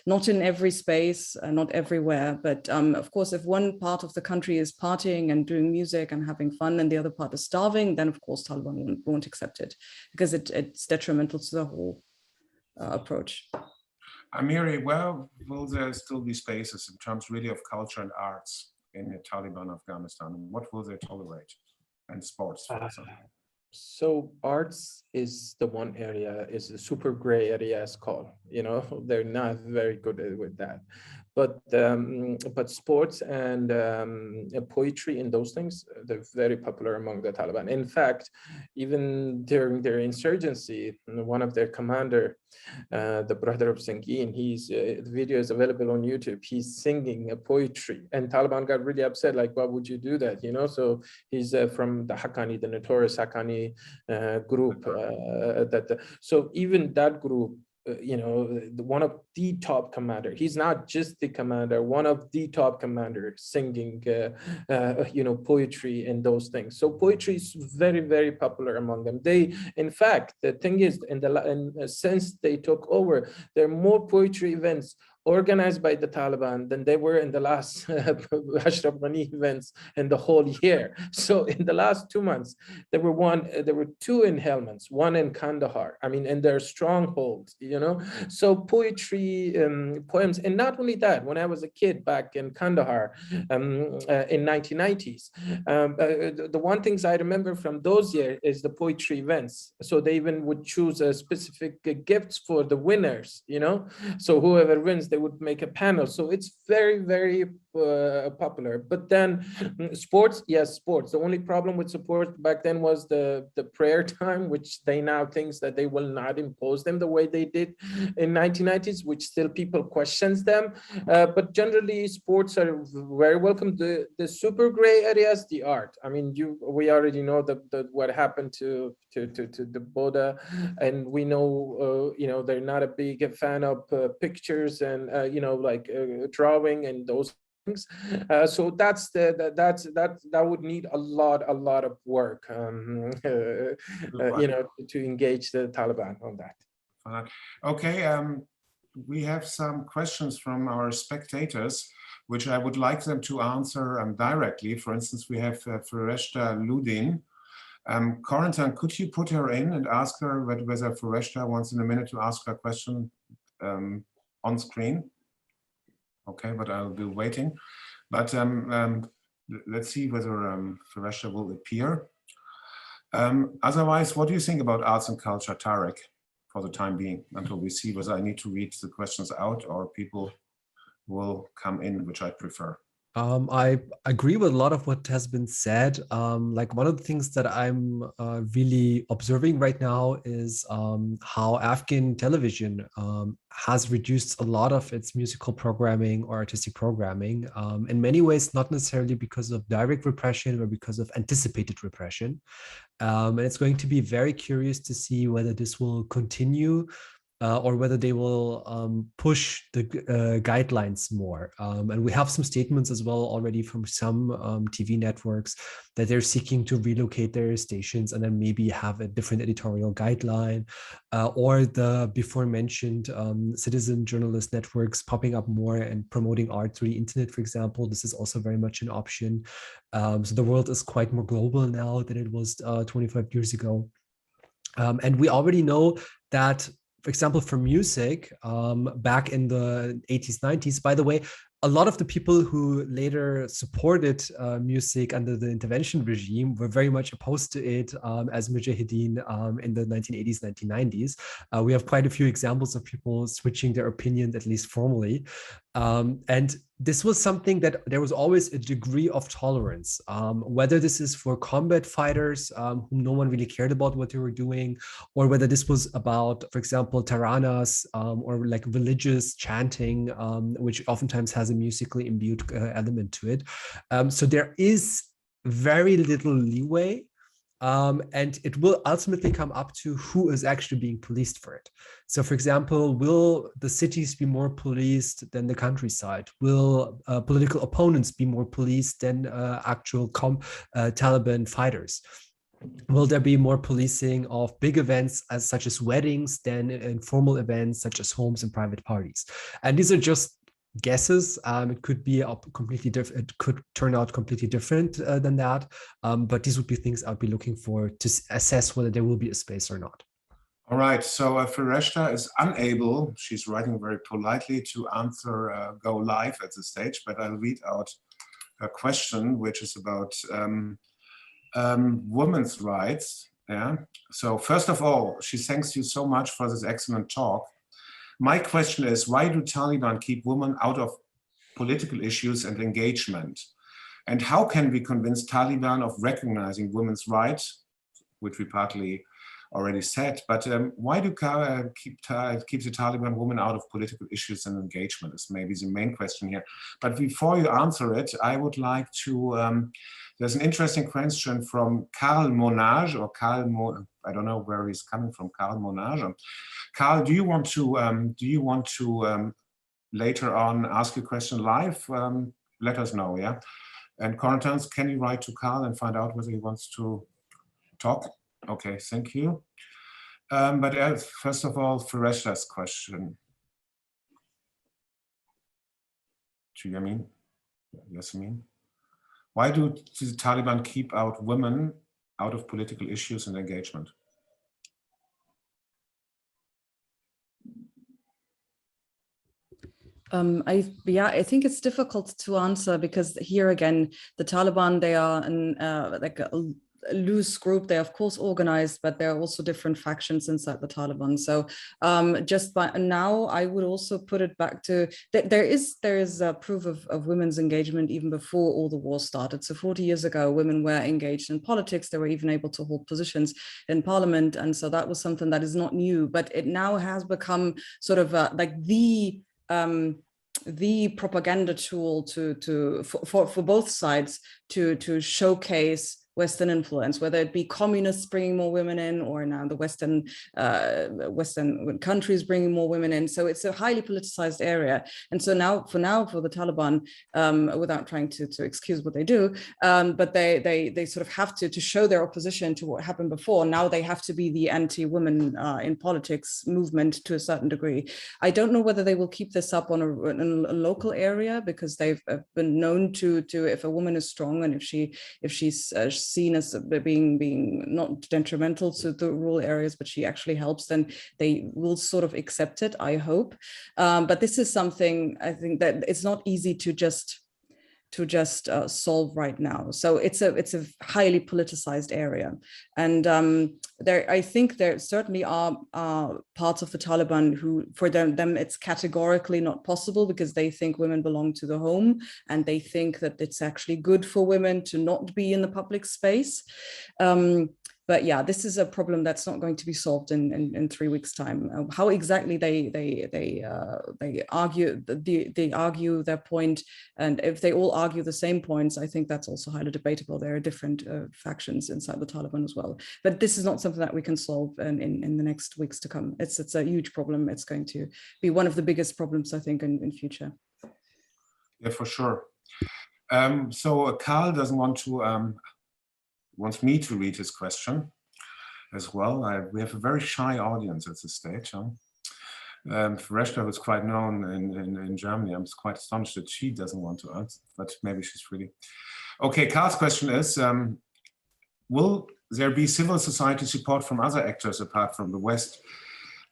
Not in every space, not everywhere, but of course, if one part of the country is partying and doing music and having fun, and the other part is starving, then of course Taliban won't accept it, because it's detrimental to the whole approach. Amiri, where will there still be spaces in terms really of culture and arts in the Taliban Afghanistan? What will they tolerate? And sports, for example. So arts is the one area, is the super gray area as called, they're not very good with that. But sports and poetry and those things, they're very popular among the Taliban. In fact, even during their insurgency, one of their commander, the brother of Sangin, the video is available on YouTube. He's singing a poetry, and Taliban got really upset. Like, why would you do that? So he's from the Haqqani, the notorious Haqqani group. So even that group, one of the top commander, he's not just the commander, one of the top commanders singing poetry and those things. So poetry is very, very popular among them. In fact, the thing is, since they took over, there are more poetry events organized by the Taliban than they were in the last Ashraf Ghani events in the whole year. So in the last 2 months, there were 2 in Helmand, 1 in Kandahar. I mean, in their strongholds, So poetry, poems, and not only that. When I was a kid back in Kandahar in 1990s, the one things I remember from those years is the poetry events. So they even would choose a specific gifts for the winners, So whoever wins, they would make a panel. So it's very, very popular. But then sports, yes, sports. The only problem with sports back then was the prayer time, which they now think that they will not impose them the way they did in 1990s, which still people questions them. But generally, sports are very welcome. The super gray areas, the art. I mean, we already know what happened to the Buddha, and we know they're not a big fan of pictures and drawing and those things. So that would need a lot of work to engage the Taliban on that. Okay, we have some questions from our spectators, which I would like them to answer directly. For instance, we have Fereshta Ludin. Corentin, could you put her in and ask her whether Fereshta wants in a minute to ask her question on screen? Okay, but I'll be waiting. But let's see whether Fereshta will appear. Otherwise, what do you think about arts and culture, Tarek, for the time being, until we see whether I need to read the questions out or people will come in, which I prefer? I agree with a lot of what has been said. Like one of the things that I'm really observing right now is how Afghan television has reduced a lot of its musical programming or artistic programming. In many ways, not necessarily because of direct repression or because of anticipated repression. And it's going to be very curious to see whether this will continue or whether they will push the guidelines more. And we have some statements as well already from some TV networks that they're seeking to relocate their stations and then maybe have a different editorial guideline, or the before mentioned citizen journalist networks popping up more and promoting art through the internet, for example. This is also very much an option. So the world is quite more global now than it was 25 years ago. And we already know that, for example, for music, back in the 80s, 90s, by the way, a lot of the people who later supported music under the intervention regime were very much opposed to it as mujahideen in the 1980s, 1990s. We have quite a few examples of people switching their opinion, at least formally. And this was something that there was always a degree of tolerance, whether this is for combat fighters whom no one really cared about what they were doing, or whether this was about, for example, taranas or like religious chanting, which oftentimes has a musically imbued element to it. So there is very little leeway. And it will ultimately come up to who is actually being policed for it. So, for example, will the cities be more policed than the countryside? Will political opponents be more policed than actual Taliban fighters? Will there be more policing of big events such as weddings than informal events such as homes and private parties? And these are just guesses. It could be completely different. It could turn out completely different than that. But these would be things I'd be looking for to assess whether there will be a space or not. All right. So Fereshta is unable, she's writing very politely, to answer go live at this stage, but I'll read out a question, which is about women's rights. Yeah. So first of all, she thanks you so much for this excellent talk. My question is, why do Taliban keep women out of political issues and engagement? And how can we convince Taliban of recognizing women's rights, which we partly already said, but why do keep the Taliban women out of political issues and engagement is maybe the main question here. But before you answer it, I would like to, there's an interesting question from Karl Monage, or I don't know where he's coming from, Karl Monage. Karl, do you want to later on ask a question live? Let us know, yeah? And Corentin, can you write to Karl and find out whether he wants to talk? Okay, thank you. But first of all, Fereshta's question. To Yamin? Yasmin? Why do the Taliban keep out women out of political issues and engagement? I think it's difficult to answer because here again, the Taliban, they are like a loose group. They're of course organized, but there are also different factions inside the Taliban. So just by now, I would also put it back to there is a proof of women's engagement even before all the war started. So 40 years ago, women were engaged in politics. They were even able to hold positions in parliament, and so that was something that is not new. But it now has become sort of like the propaganda tool for both sides to showcase Western influence, whether it be communists bringing more women in, or now the Western countries bringing more women in. So it's a highly politicized area. And so for the Taliban, without trying to excuse what they do, but they sort of have to show their opposition to what happened before. Now they have to be the anti-women in politics movement to a certain degree. I don't know whether they will keep this up on a local area, because they've been known to if a woman is strong and if she's seen as being not detrimental to the rural areas, but she actually helps, then they will sort of accept it, I hope. But this is something I think that it's not easy to just solve right now. So it's a highly politicized area, and I think there certainly are parts of the Taliban who, for them it's categorically not possible, because they think women belong to the home, and they think that it's actually good for women to not be in the public space. But yeah, this is a problem that's not going to be solved in 3 weeks' time. How exactly they argue their point, and if they all argue the same points, I think that's also highly debatable. There are different factions inside the Taliban as well. But this is not something that we can solve in the next weeks to come. It's a huge problem. It's going to be one of the biggest problems, I think, in future. Yeah, for sure. So Carl doesn't want to. Wants me to read his question as well. We have a very shy audience at this stage. Reshta was quite known in Germany. I'm quite astonished that she doesn't want to answer, but maybe she's really. Okay, Carl's question is, will there be civil society support from other actors apart from the West?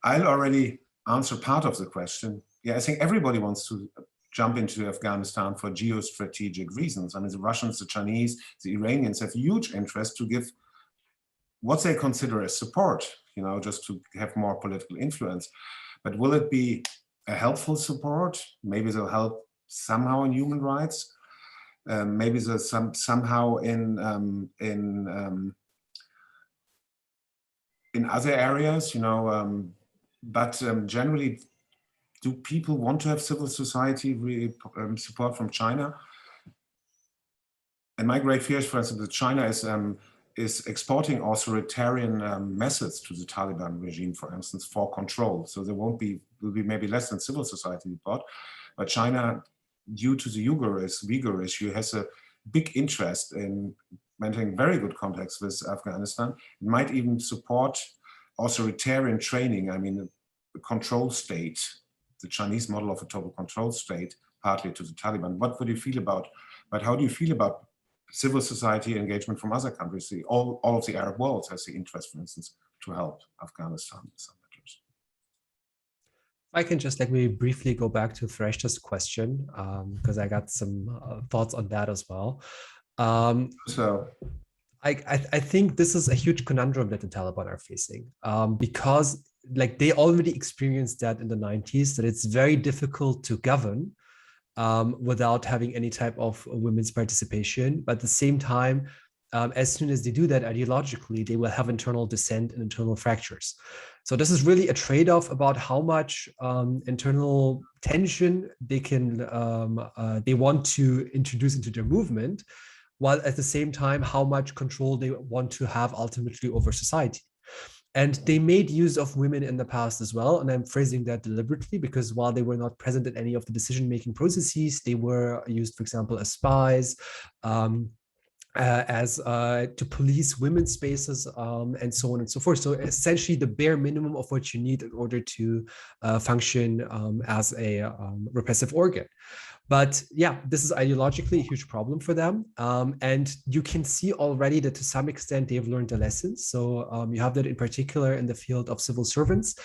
I'll already answer part of the question. Yeah, I think everybody wants to jump into Afghanistan for geostrategic reasons. I mean, the Russians, the Chinese, the Iranians have huge interest to give what they consider as support, just to have more political influence. But will it be a helpful support? Maybe they'll help somehow in human rights. Maybe there's somehow in other areas, but generally, do people want to have civil society support from China? And my great fear is, for instance, that China is exporting authoritarian methods to the Taliban regime, for instance, for control. So there will be maybe less than civil society support, but China, due to the Uyghur issue, has a big interest in maintaining very good contacts with Afghanistan. It might even support authoritarian training. I mean, the control state, the Chinese model of a total control state, partly to the Taliban. What would you feel about, but how do you feel about civil society engagement from other countries? All of the Arab world has the interest, for instance, to help Afghanistan in some matters. I can just let me briefly go back to Threshta's question, because I got some thoughts on that as well. I think this is a huge conundrum that the Taliban are facing, because they already experienced that in the 90s, that it's very difficult to govern without having any type of women's participation. But at the same time, as soon as they do that ideologically, they will have internal dissent and internal fractures. So this is really a trade-off about how much internal tension they want to introduce into their movement, while at the same time, how much control they want to have ultimately over society. And they made use of women in the past as well. And I'm phrasing that deliberately, because while they were not present in any of the decision-making processes, they were used, for example, as spies, to police women's spaces, and so on and so forth. So essentially the bare minimum of what you need in order to function as a repressive organ. But yeah, this is ideologically a huge problem for them. And you can see already that to some extent they've learned the lessons. So you have that in particular in the field of civil servants,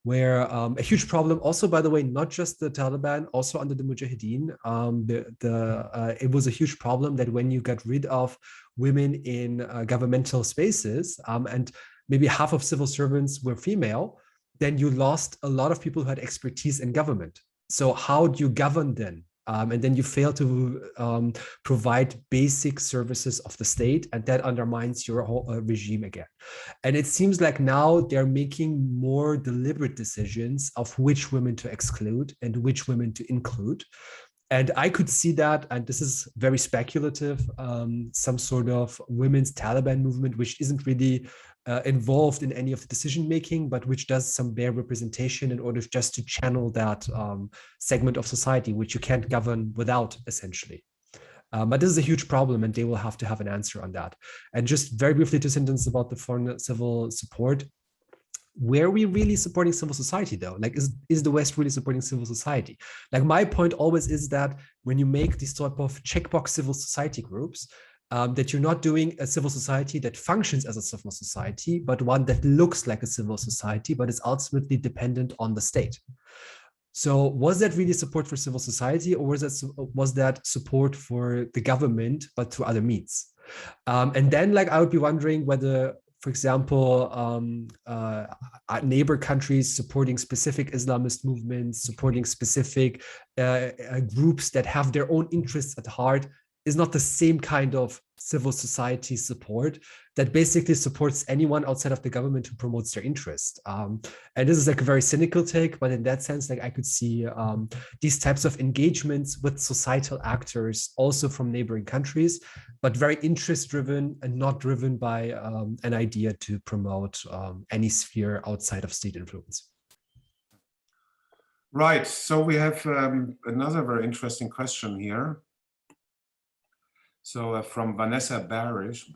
where a huge problem also, by the way, not just the Taliban, also under the Mujahideen, it was a huge problem that when you got rid of women in governmental spaces, and maybe half of civil servants were female, then you lost a lot of people who had expertise in government. So how do you govern then? And then you fail to provide basic services of the state, and that undermines your whole regime again. And it seems like now they're making more deliberate decisions of which women to exclude and which women to include. And I could see that, and this is very speculative, some sort of women's Taliban movement, which isn't really involved in any of the decision making, but which does some bare representation in order just to channel that segment of society, which you can't govern without, essentially. But this is a huge problem, and they will have to have an answer on that. And just very briefly, 2 sentences about the foreign civil support. Were we really supporting civil society though? Like, is the West really supporting civil society? Like, my point always is that when you make these type of checkbox civil society groups, that you're not doing a civil society that functions as a civil society, but one that looks like a civil society, but is ultimately dependent on the state. So was that really support for civil society, or was that support for the government, but through other means? And then, like, I would be wondering whether, for example, neighbor countries supporting specific Islamist movements, supporting specific groups that have their own interests at heart, is not the same kind of civil society support that basically supports anyone outside of the government who promotes their interest. And this is like a very cynical take, but in that sense, like, I could see these types of engagements with societal actors also from neighboring countries, but very interest-driven and not driven by an idea to promote any sphere outside of state influence. Right, so we have another very interesting question here. So from Vanessa Barish,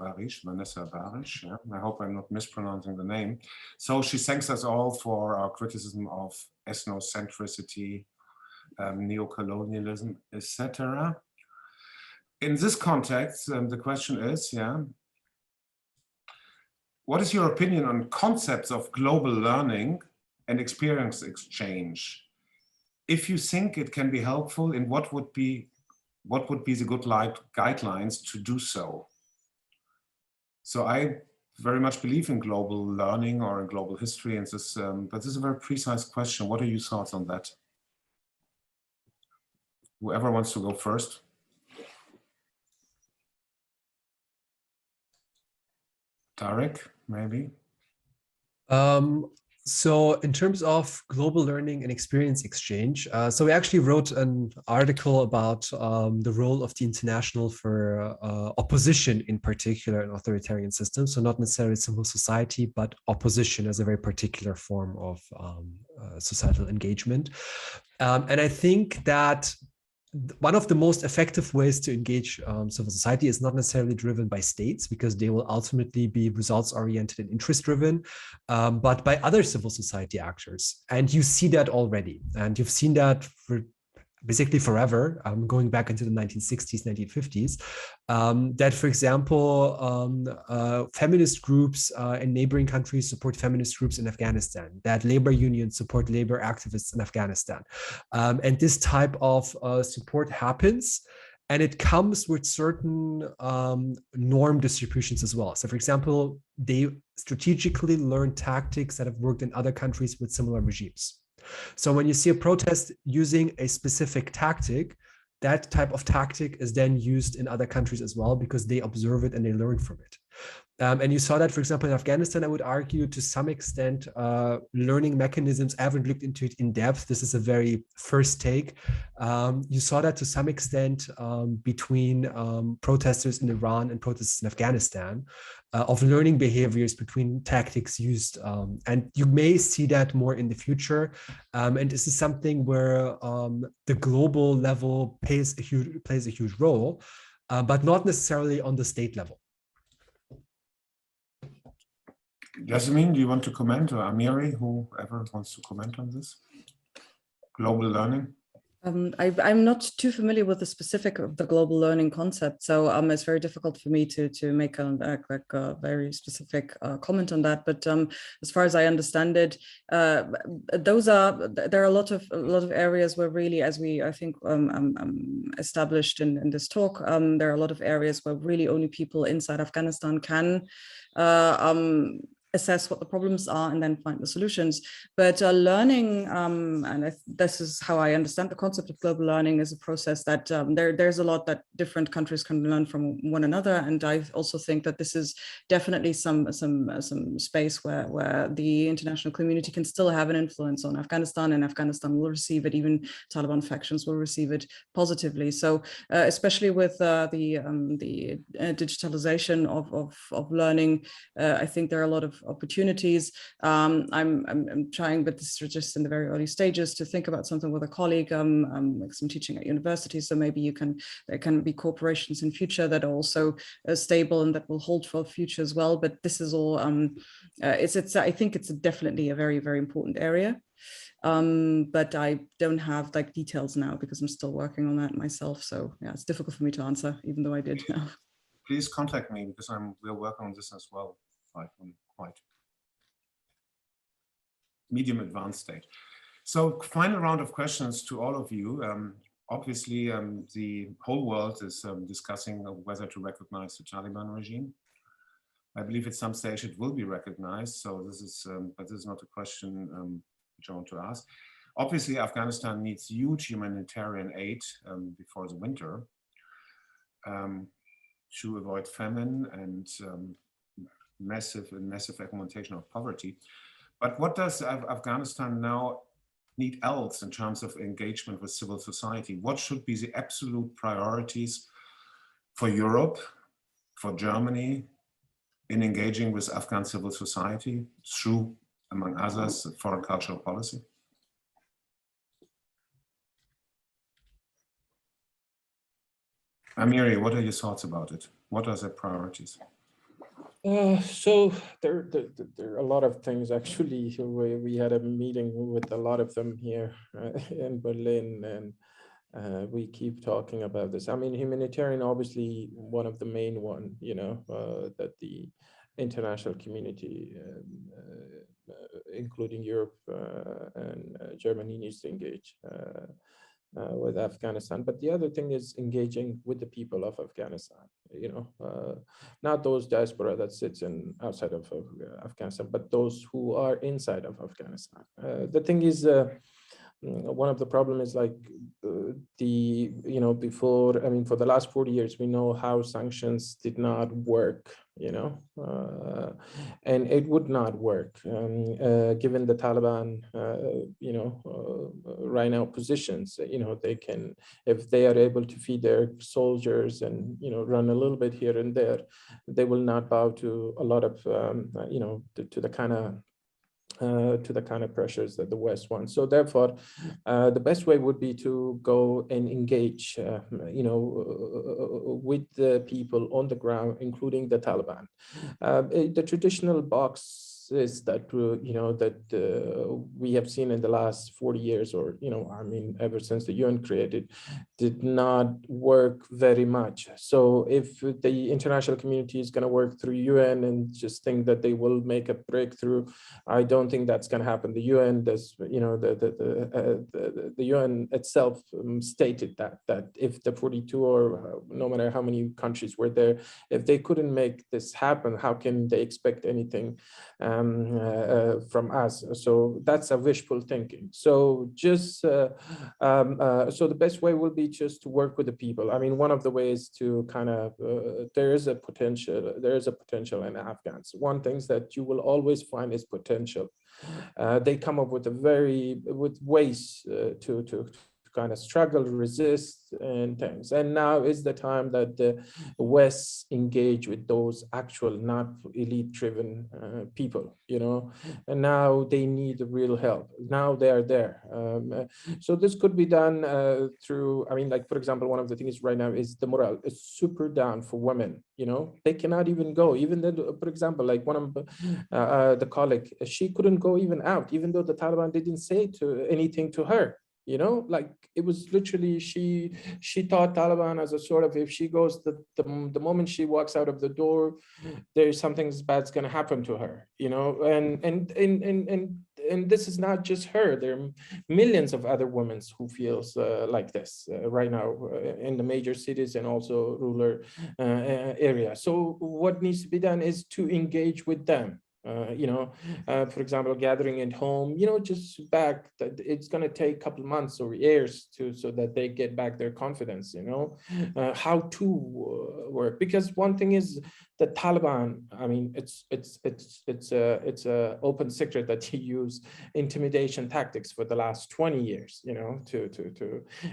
yeah, I hope I'm not mispronouncing the name. So she thanks us all for our criticism of ethnocentricity, neocolonialism, etc. In this context, the question is, what is your opinion on concepts of global learning and experience exchange? If you think it can be helpful, in what would be the good guidelines to do so? So I very much believe in global learning or in global history, and this, but this is a very precise question. What are your thoughts on that? Whoever wants to go first. Tarek, maybe? So in terms of global learning and experience exchange, so we actually wrote an article about the role of the international for opposition in particular in authoritarian systems. So not necessarily civil society, but opposition as a very particular form of societal engagement. And I think that one of the most effective ways to engage civil society is not necessarily driven by states, because they will ultimately be results-oriented and interest-driven, but by other civil society actors. And you see that already. And you've seen that for basically forever, going back into the 1960s, 1950s, that, for example, feminist groups in neighboring countries support feminist groups in Afghanistan, that labor unions support labor activists in Afghanistan. And this type of support happens, and it comes with certain norm distributions as well. So, for example, they strategically learn tactics that have worked in other countries with similar regimes. So when you see a protest using a specific tactic, that type of tactic is then used in other countries as well, because they observe it and they learn from it. And you saw that, for example, in Afghanistan, I would argue to some extent, learning mechanisms. I haven't looked into it in depth. This is a very first take. You saw that to some extent between protesters in Iran and protesters in Afghanistan, of learning behaviors between tactics used. And you may see that more in the future. And this is something where the global level plays a huge role, but not necessarily on the state level. Yasmin, do you want to comment, or Amiri, whoever wants to comment on this? Global learning? I'm not too familiar with the specific of the global learning concept, so it's very difficult for me to make a very specific comment on that. But as far as I understand it, there are a lot of areas where really, as we I think established in this talk, there are a lot of areas where really only people inside Afghanistan can assess what the problems are and then find the solutions. But learning, and this is how I understand the concept of global learning, is a process that there's a lot that different countries can learn from one another. And I also think that this is definitely some space where the international community can still have an influence on Afghanistan, and Afghanistan will receive it. Even Taliban factions will receive it positively. So especially with the digitalization of learning, I think there are a lot of opportunities. I'm trying, but this is just in the very early stages, to think about something with a colleague. Like I'm teaching at university, so maybe there can be corporations in future that are also stable and that will hold for future as well. But this is all, I think it's definitely a very, very important area. But I don't have like details now because I'm still working on that myself. So yeah, it's difficult for me to answer, even though I did now. Please contact me because we're working on this as well, like on quite medium advanced stage. So final round of questions to all of you. Obviously, the whole world is discussing whether to recognize the Taliban regime. I believe at some stage it will be recognized. So this is, but this is not a question which I want to ask. Obviously, Afghanistan needs huge humanitarian aid before the winter to avoid famine and massive augmentation of poverty. But what does Afghanistan now need else in terms of engagement with civil society? What should be the absolute priorities for Europe, for Germany, in engaging with Afghan civil society through, among others, foreign cultural policy? Amiri, what are your thoughts about it? What are the priorities? So there are a lot of things actually. We had a meeting with a lot of them here in Berlin, and we keep talking about this. I mean, humanitarian, obviously, one of the main one, that the international community, including Europe and Germany, needs to engage with Afghanistan. But the other thing is engaging with the people of Afghanistan, not those diaspora that sits outside of Afghanistan, but those who are inside of Afghanistan. The thing is, one of the problems is like before, I mean, for the last 40 years, we know how sanctions did not work, and it would not work given the Taliban, right now positions, they can, if they are able to feed their soldiers and, run a little bit here and there, they will not bow to a lot of, to the kind of pressures that the West wants. So therefore, the best way would be to go and engage, with the people on the ground, including the Taliban. The traditional box is that, we have seen in the last 40 years, or, I mean, ever since the UN created, did not work very much. So if the international community is going to work through UN and just think that they will make a breakthrough, I don't think that's going to happen. The UN does, the UN itself stated that if the 42 or no matter how many countries were there, if they couldn't make this happen, how can they expect anything from us? So that's a wishful thinking. So just so the best way will be just to work with the people. I mean, one of the ways to kind of there is a potential in Afghans. One thing that you will always find is potential. They come up with ways to kind of struggle, resist, and things. And now is the time that the West engage with those actual, not elite-driven people, and now they need real help. Now they are there. So this could be done through, I mean, like, for example, one of the things right now is the morale is super down for women. They cannot even go, even though, for example, like one of the colleague, she couldn't go even out, even though the Taliban didn't say anything to her. Like it was literally, she thought Taliban as a sort of, if she goes, the moment she walks out of the door, there's something bad's going to happen to her, and this is not just her. There are millions of other women who feels like this right now in the major cities and also rural areas. So what needs to be done is to engage with them. For example, gathering at home, just back, that it's going to take a couple months or years so that they get back their confidence, how to work. Because one thing is the Taliban, I mean, it's a open secret that he used intimidation tactics for the last 20 years,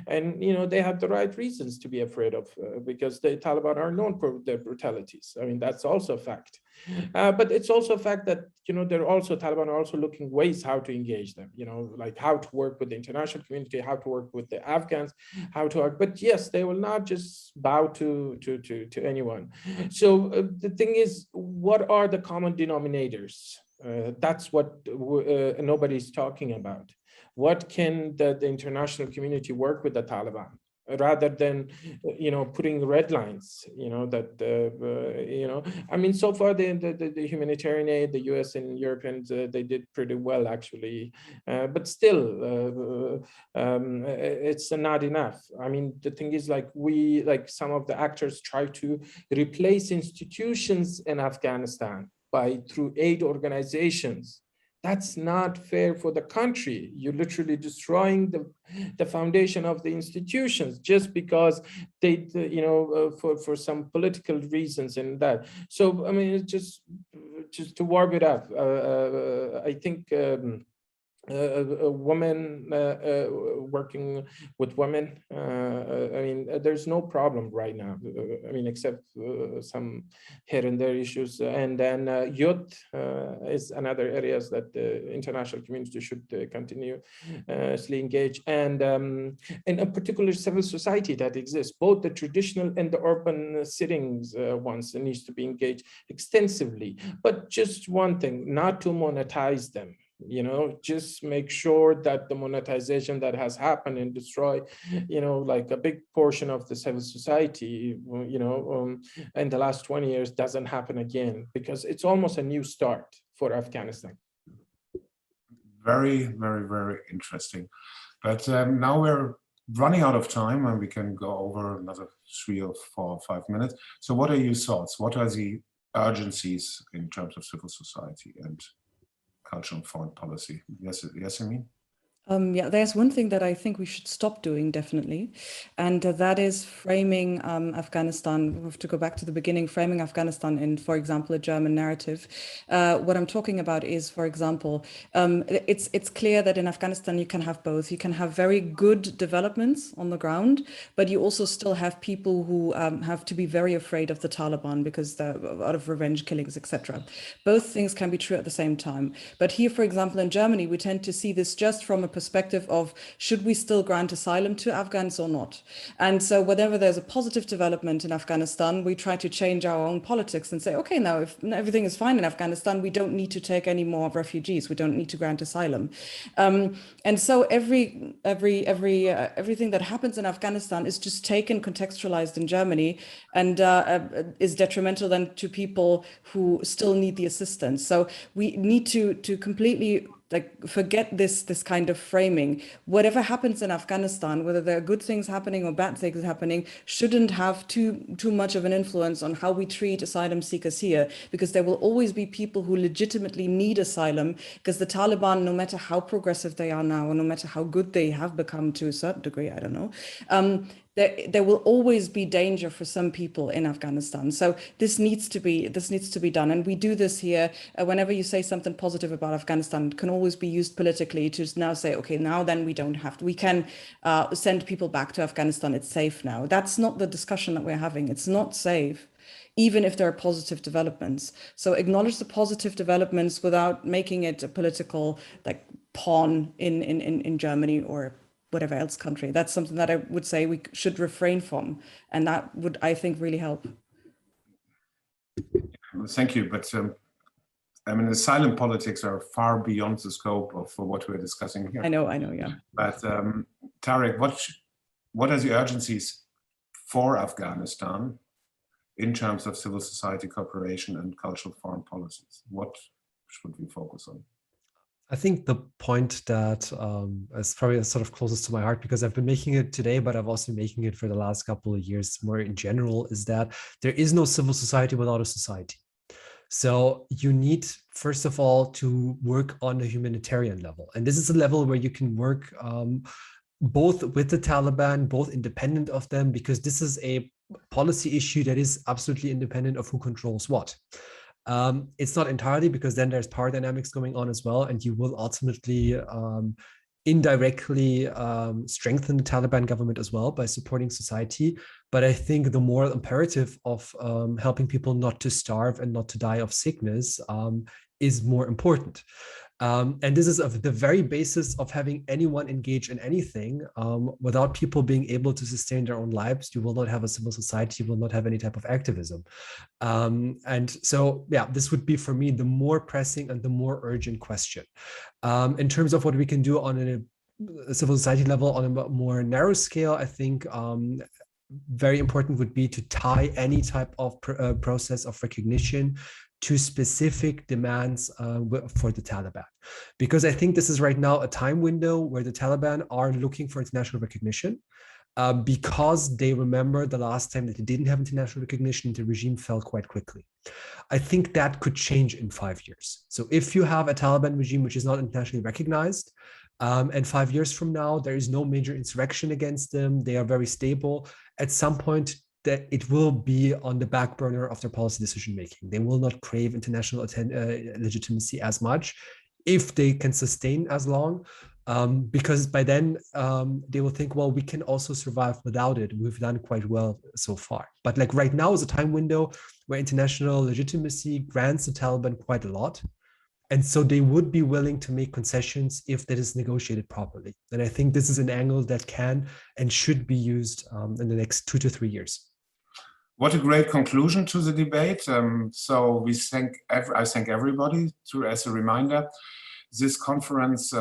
and they have the right reasons to be afraid of, because the Taliban are known for their brutalities. I mean, that's also a fact. But it's also a fact that, Taliban are also looking ways how to engage them, like how to work with the international community, how to work with the Afghans, how to work. But yes, they will not just bow to anyone. So the thing is, what are the common denominators? That's what nobody's talking about. What can the international community work with the Taliban, rather than, putting red lines, I mean, so far the humanitarian aid, the US and Europeans, they did pretty well, actually, but still, it's not enough. I mean, the thing is, like some of the actors try to replace institutions in Afghanistan through aid organizations. That's not fair for the country. You're literally destroying the foundation of the institutions just because they, for some political reasons and that. So, I mean, it's just to warm it up, I think a woman working with women, I mean, there's no problem right now, I mean, except some here and there issues. And then youth is another areas that the international community should continuously engage. And in a particular civil society that exists, both the traditional and the urban settings ones needs to be engaged extensively. But just one thing, not to monetize them. Just make sure that the monetization that has happened and destroy, like a big portion of the civil society, in the last 20 years doesn't happen again, because it's almost a new start for Afghanistan. Very, very, very interesting. But now we're running out of time, and we can go over another 3 or 4 or 5 minutes. So what are your thoughts? What are the urgencies in terms of civil society and cultural and foreign policy? Yes, Yasemin? Yeah, there's one thing that I think we should stop doing, definitely, and that is framing Afghanistan. We have to go back to the beginning, framing Afghanistan in, for example, a German narrative. What I'm talking about is, for example, it's clear that in Afghanistan you can have both. You can have very good developments on the ground, but you also still have people who have to be very afraid of the Taliban because they're out of revenge killings, etc. Both things can be true at the same time. But here, for example, in Germany, we tend to see this just from a perspective of, should we still grant asylum to Afghans or not? And so whenever there's a positive development in Afghanistan, we try to change our own politics and say, okay, now if everything is fine in Afghanistan, we don't need to take any more refugees. We don't need to grant asylum. And so everything that happens in Afghanistan is just taken, contextualized in Germany, and is detrimental then to people who still need the assistance. So we need to completely forget this kind of framing. Whatever happens in Afghanistan, whether there are good things happening or bad things happening, shouldn't have too much of an influence on how we treat asylum seekers here, because there will always be people who legitimately need asylum, because the Taliban, no matter how progressive they are now, or no matter how good they have become to a certain degree, I don't know, there will always be danger for some people in Afghanistan. So this needs to be done, and we do this here. Whenever you say something positive about Afghanistan, it can always be used politically to now say, okay, now then we don't have to. We can send people back to Afghanistan. It's safe now. That's not the discussion that we're having. It's not safe, even if there are positive developments. So acknowledge the positive developments without making it a political pawn in Germany or whatever else country. That's something that I would say we should refrain from, and that would, I think, really help. Thank you, but I mean, asylum politics are far beyond the scope of what we're discussing here. I know, yeah. But Tarek, what are the urgencies for Afghanistan in terms of civil society cooperation and cultural foreign policies? What should we focus on? I think the point that is probably sort of closest to my heart, because I've been making it today, but I've also been making it for the last couple of years more in general, is that there is no civil society without a society. So you need, first of all, to work on a humanitarian level. And this is a level where you can work both with the Taliban, both independent of them, because this is a policy issue that is absolutely independent of who controls what. It's not entirely, because then there's power dynamics going on as well, and you will ultimately indirectly strengthen the Taliban government as well by supporting society. But I think the moral imperative of helping people not to starve and not to die of sickness is more important. And this is of the very basis of having anyone engage in anything. Without people being able to sustain their own lives, you will not have a civil society, you will not have any type of activism. And so, yeah, this would be for me the more pressing and the more urgent question. In terms of what we can do on a civil society level on a more narrow scale, I think very important would be to tie any type of process of recognition to specific demands for the Taliban. Because I think this is right now a time window where the Taliban are looking for international recognition because they remember the last time that they didn't have international recognition, the regime fell quite quickly. I think that could change in 5 years. So if you have a Taliban regime which is not internationally recognized, and 5 years from now, there is no major insurrection against them, they are very stable, at some point, that it will be on the back burner of their policy decision making. They will not crave international legitimacy as much if they can sustain as long, because by then they will think, well, we can also survive without it. We've done quite well so far. But like right now is a time window where international legitimacy grants the Taliban quite a lot. And so they would be willing to make concessions if that is negotiated properly. And I think this is an angle that can and should be used in the next 2 to 3 years. What a great conclusion to the debate. So we I thank everybody. As a reminder, this conference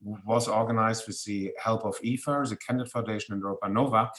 was organized with the help of IFA, the Candid Foundation, and Europa Nova.